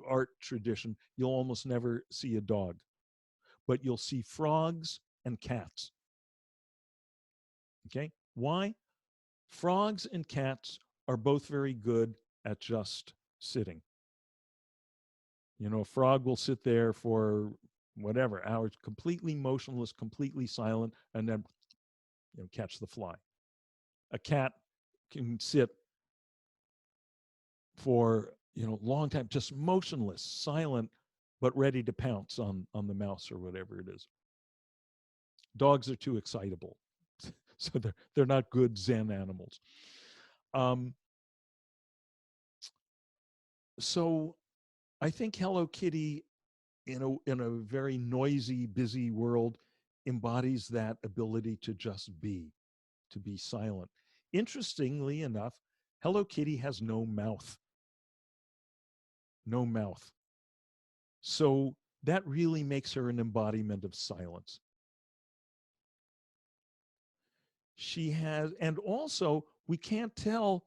art tradition. You'll almost never see a dog, but you'll see frogs and cats. Okay? Why? Frogs and cats are both very good at just sitting. You know, a frog will sit there for whatever hours, completely motionless, completely silent, and then, you know, catch the fly. A cat can sit for, you know, long time, just motionless, silent, but ready to pounce on the mouse or whatever it is. Dogs are too excitable, so they're not good Zen animals. So I think Hello Kitty, in a very noisy, busy world, embodies that ability to just be, to be silent. Interestingly enough, Hello Kitty has no mouth. No mouth. So that really makes her an embodiment of silence. She has, and also we can't tell,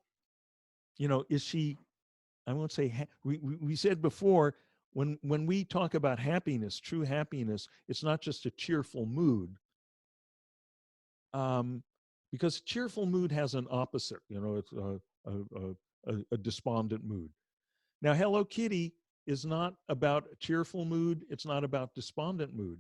you know, is she, I won't say, we said before, when we talk about happiness, true happiness, it's not just a cheerful mood. Because cheerful mood has an opposite, you know, it's a despondent mood. Now, Hello Kitty is not about cheerful mood. It's not about despondent mood.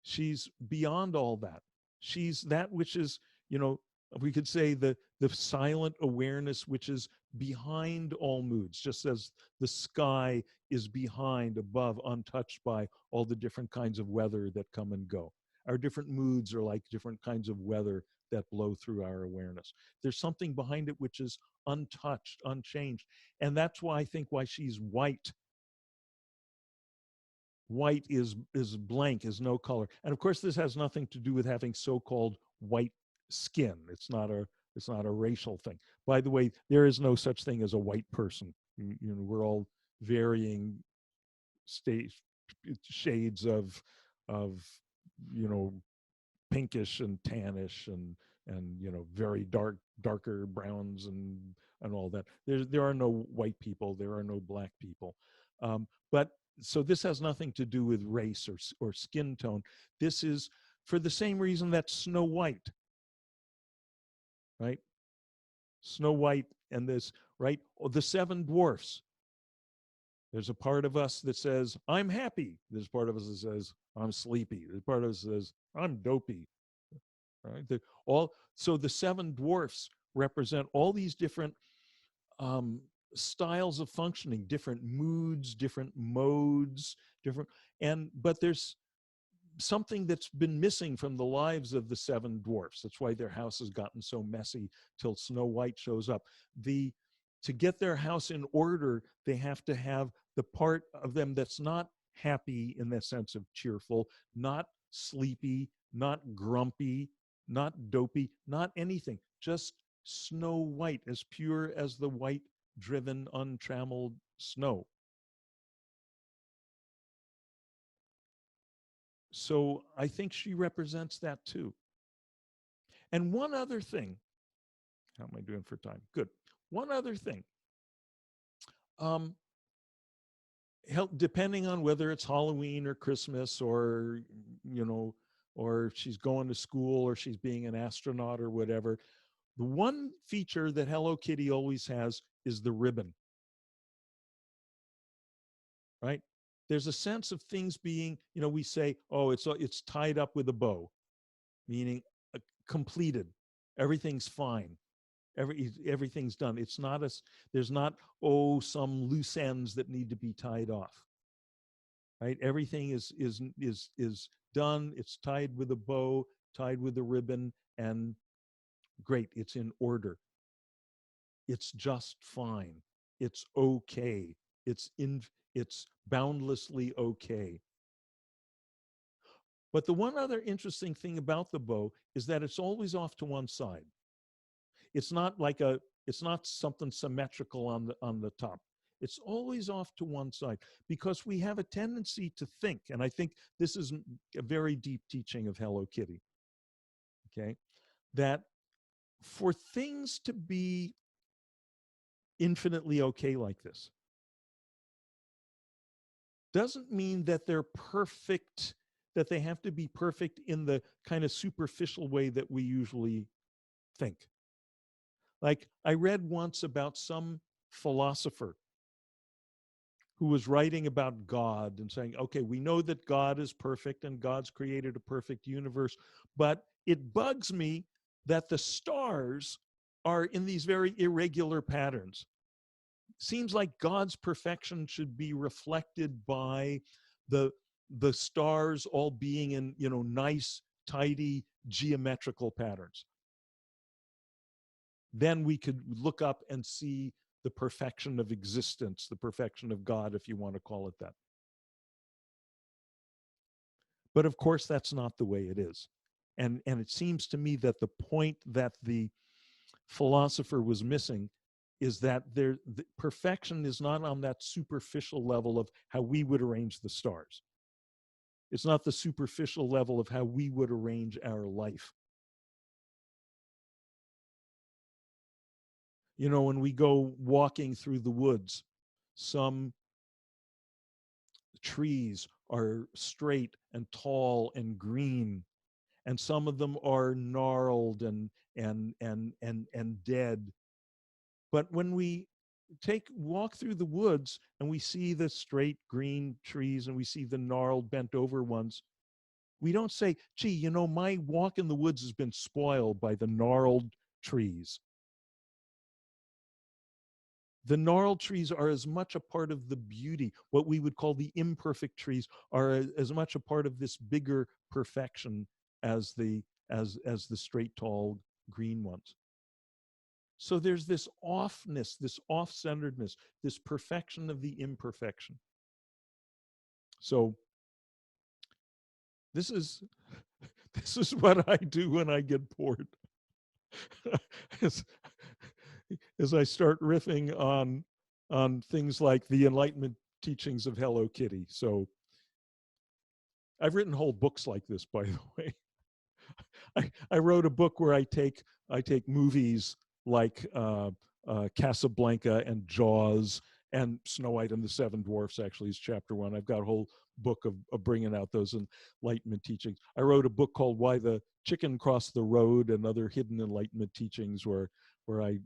She's beyond all that. She's that which is, you know, we could say the silent awareness which is behind all moods, just as the sky is behind, above, untouched by all the different kinds of weather that come and go. Our different moods are like different kinds of weather that blow through our awareness. There's something behind it which is untouched, unchanged. And that's why I think why she's white. White is blank, is no color. And of course, this has nothing to do with having so-called white skin. It's not a racial thing. By the way, there is no such thing as a white person. You know, we're all varying shades of you know, pinkish and tannish and you know, very darker browns and all that. There are no white people. There are no black people. But so this has nothing to do with race or skin tone. This is for the same reason that Snow White, right? Snow White and this, right? Or the seven dwarfs. There's a part of us that says, I'm happy. There's part of us that says, I'm sleepy. There's part of us that says, I'm dopey. Right? So the seven dwarfs represent all these different styles of functioning, different moods, different modes, but there's something that's been missing from the lives of the seven dwarfs. That's why their house has gotten so messy till Snow White shows up. To get their house in order, they have to have the part of them that's not happy in the sense of cheerful, not sleepy, not grumpy, not dopey, not anything, just Snow White, as pure as the white driven untrammeled snow. So I think she represents that too. And one other thing, how am I doing for time? Good. One other thing, depending on whether it's Halloween or Christmas or, or she's going to school or she's being an astronaut or whatever, the one feature that Hello Kitty always has is the ribbon, right? There's a sense of things being, we say, oh, it's tied up with a bow, meaning completed. Everything's fine. Everything's done. It's not there's not, some loose ends that need to be tied off. Right? Everything is done. It's tied with a bow, tied with a ribbon, and great. It's in order. It's just fine. It's okay. It's boundlessly okay. But the one other interesting thing about the bow is that it's always off to one side. It's not something symmetrical on the top. It's always off to one side because we have a tendency to think, and I think this is a very deep teaching of Hello Kitty, okay, that for things to be infinitely okay like this doesn't mean that they're perfect, that they have to be perfect in the kind of superficial way that we usually think. Like I read once about some philosopher who was writing about God and saying, okay, we know that God is perfect and God's created a perfect universe, but it bugs me that the stars are in these very irregular patterns. Seems like God's perfection should be reflected by the stars all being in, nice, tidy, geometrical patterns. Then we could look up and see the perfection of existence, the perfection of God, if you want to call it that. But of course, that's not the way it is. And it seems to me that the point that the philosopher was missing is that the perfection is not on that superficial level of how we would arrange the stars. It's not the superficial level of how we would arrange our life. When we go walking through the woods, some trees are straight and tall and green, and some of them are gnarled and dead. But when we walk through the woods and we see the straight green trees and we see the gnarled bent over ones, we don't say, gee, my walk in the woods has been spoiled by the gnarled trees. The gnarled trees are as much a part of the beauty. What we would call the imperfect trees are as much a part of this bigger perfection as the straight, tall, green ones. So there's this offness, this off-centeredness, this perfection of the imperfection. So this is what I do when I get bored. As I start riffing on things like the enlightenment teachings of Hello Kitty. So I've written whole books like this, by the way. I wrote a book where I take movies like Casablanca and Jaws and Snow White and the Seven Dwarfs actually is chapter 1. I've got a whole book of bringing out those enlightenment teachings. I wrote a book called Why the Chicken Crossed the Road and Other Hidden Enlightenment Teachings, where I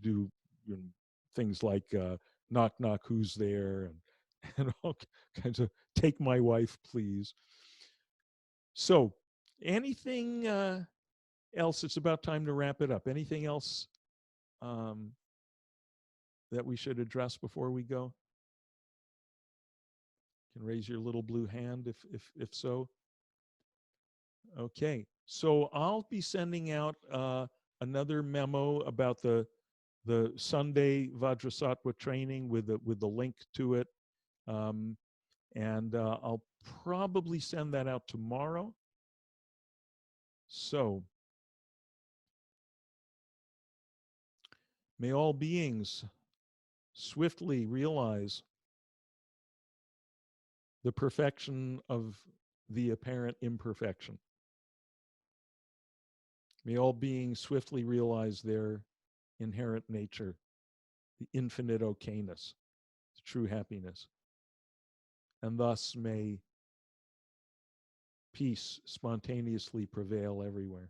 do, you know, things like knock knock who's there, and all kinds of take my wife please. So anything else? It's about time to wrap it up. Anything else that we should address before we go? You can raise your little blue hand if so. Okay, so I'll be sending out another memo about the Sunday Vajrasattva training with the link to it, and I'll probably send that out tomorrow. So may all beings swiftly realize the perfection of the apparent imperfection. May all beings swiftly realize their inherent nature, the infinite okayness, the true happiness. And thus may peace spontaneously prevail everywhere.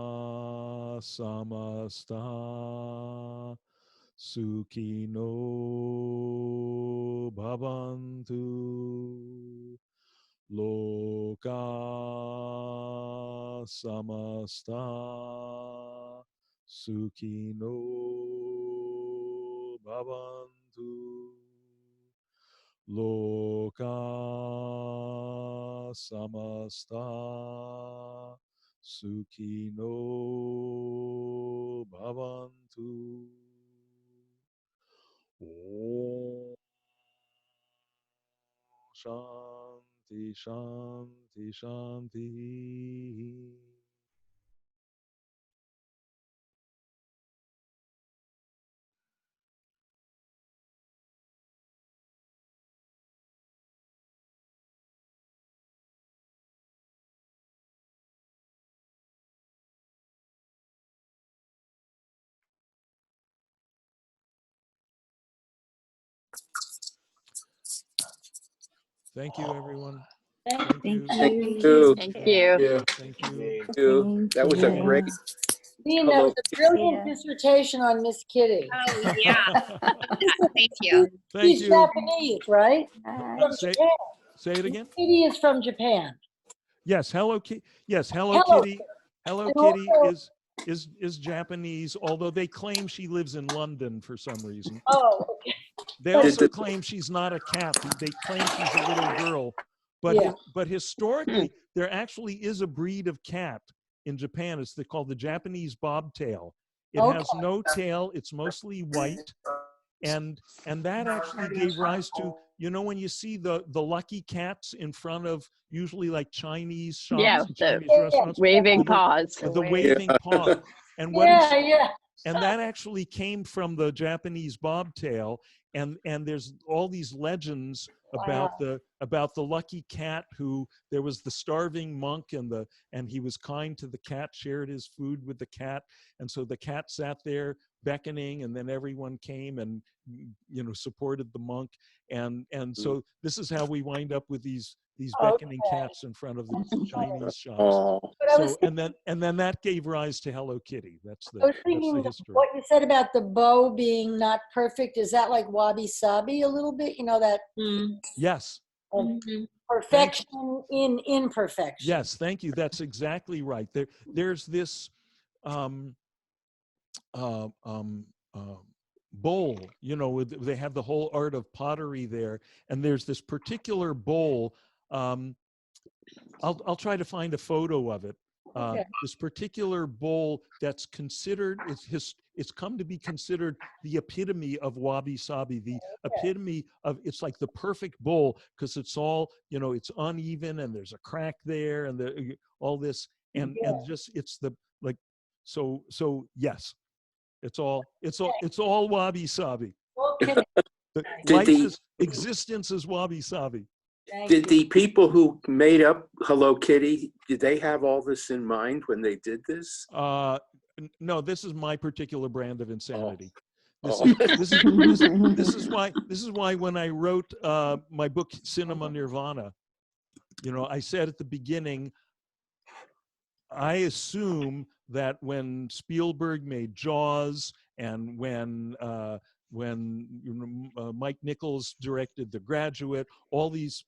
Loka samasta sukhino bhavantu. Loka samasta sukhino bhavantu. Loka samasta sukhino bhavantu. Om Shanti Shanti Shanti. Thank you, everyone. Thank Thank you. Thank you. you. Thank Yeah. you. Yeah, Thank you. you. That was a great Dean, that was a brilliant Yeah. dissertation on Miss Kitty. Oh, yeah. Thank you. Thank She's you. Japanese, right? From Say Japan. it again. Kitty is from Japan. Yes, Hello Kitty. Yes, Hello Hello, Kitty. Hello And Kitty also- is Japanese, although they claim she lives in London for some reason. Oh, okay. They But- also claim she's not a cat. They claim she's a little girl. But Yeah. but historically, there actually is a breed of cat in Japan. It's called the Japanese bobtail. It has Okay. no tail. It's mostly white. And that actually gave rise to, you know, when you see the lucky cats in front of usually like Chinese shops Yeah, and the Chinese Yeah. restaurants, waving with paws. the waving paw. And what Yeah, yeah. and that actually came from the Japanese bobtail, and there's all these legends about Wow. the lucky cat who, there was the starving monk, and he was kind to the cat, shared his food with the cat, and so the cat sat there beckoning, and then everyone came and, you know, supported the monk, and so this is how we wind up with these beckoning Okay. cats in front of the Chinese shops. Oh, But I was So and then that gave rise to Hello Kitty. That's I was the thinking history. what you said about the bow being not perfect. Is that like wabi sabi a little bit? You know, that Yes. of Mhm. perfection in imperfection. Yes, thank you. That's exactly right. There's this um, uh, um, uh, bowl, you know, they have the whole art of pottery there, and there's this particular bowl. I'll try to find a photo of it. Okay. This particular bowl that's considered, it's come to be considered the epitome of wabi sabi, the epitome of, it's like the perfect bowl because it's all, you know, it's uneven and there's a crack there and all this, and just it's the like, so yes, it's all wabi sabi. Okay. Did the Existence is wabi sabi. Thank did you. the people who made up Hello Kitty, did they have all this in mind when they did this? No, this is my particular brand of insanity. This Oh. is why when I wrote my book Cinema Nirvana, you know, I said at the beginning, I assume that when Spielberg made Jaws and when Mike Nichols directed The Graduate, all these,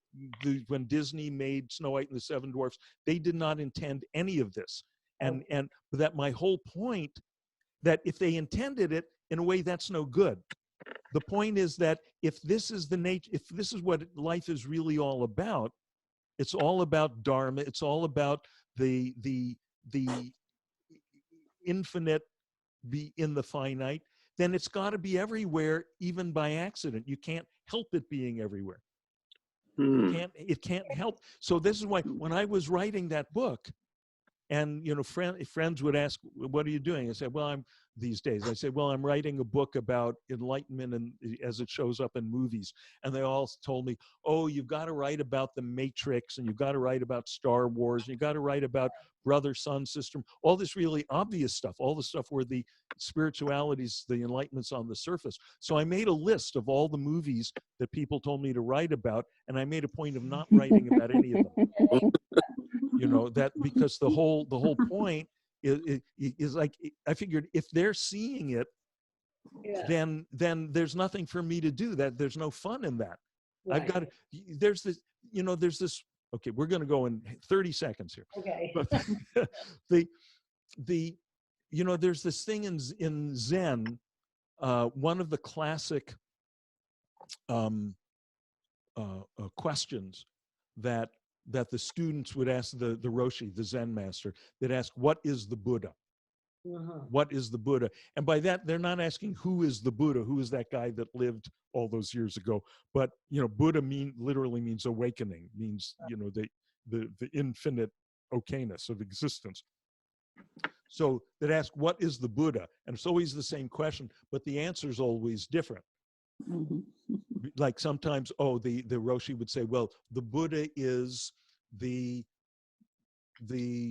when Disney made Snow White and the Seven Dwarfs, they did not intend any of this. And that my whole point, that if they intended it, in a way, that's no good. The point is that if this is the nature, if this is what life is really all about, it's all about dharma. It's all about the infinite be in the finite. Then it's got to be everywhere, even by accident. You can't help it being everywhere. It can't help. So this is why when I was writing that book, and you know, friends would ask, "What are you doing?" I said, "Well, I'm these days." I said, "Well, I'm writing a book about enlightenment and as it shows up in movies." And they all told me, "Oh, you've got to write about the Matrix, and you've got to write about Star Wars, and you've got to write about brother son system, all this really obvious stuff, all the stuff where the spiritualities, the enlightenment's on the surface." So I made a list of all the movies that people told me to write about, and I made a point of not writing about any of them. You know, that because the whole point is like, I figured if they're seeing it, then there's nothing for me to do. That there's no fun in that. I've got to, there's this, you know, there's this. Okay, we're going to go in 30 seconds here. Okay. But the you know, there's this thing in Zen, one of the classic questions that the students would ask the Roshi, the Zen master, they'd ask, "What is the Buddha?" What is the Buddha? And by that, they're not asking who is the Buddha, who is that guy that lived all those years ago. But you know, Buddha literally means awakening, means, you know, the infinite okayness of existence. So they'd ask, "What is the Buddha?" And it's always the same question, but the answer is always different. Like sometimes, the Roshi would say, "Well, the Buddha is the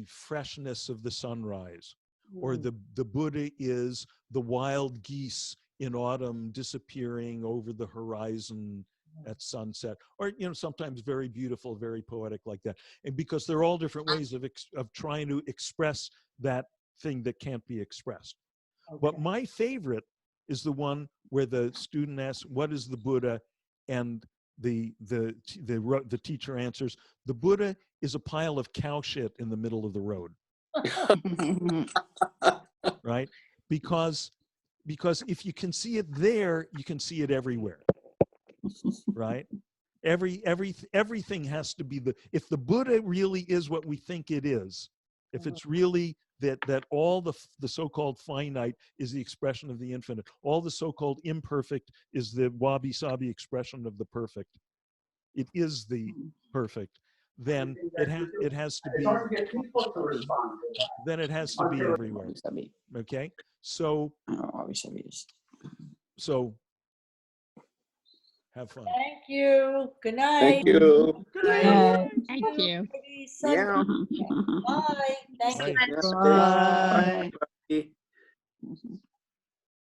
freshness of the sunrise," or the Buddha is the wild geese in autumn disappearing over the horizon at sunset, or you know, sometimes very beautiful, very poetic like that. And because they're all different ways of trying to express that thing that can't be expressed. But my favorite is the one where the student asks, "What is the Buddha?" and the teacher answers, "The Buddha is a pile of cow shit in the middle of the road." Right? Because if you can see it there, you can see it everywhere. Right? Everything has to be if the Buddha really is what we think it is, if it's really that all the so-called finite is the expression of the infinite, all the so-called imperfect is the wabi-sabi expression of the perfect, it is the perfect, then it has to be, then it has to be everywhere. Okay, so have fun. Thank you. Good night. Thank you. Good night. Thank you. Maybe Sunday. Yeah. Bye. Thank you. Yeah. Bye.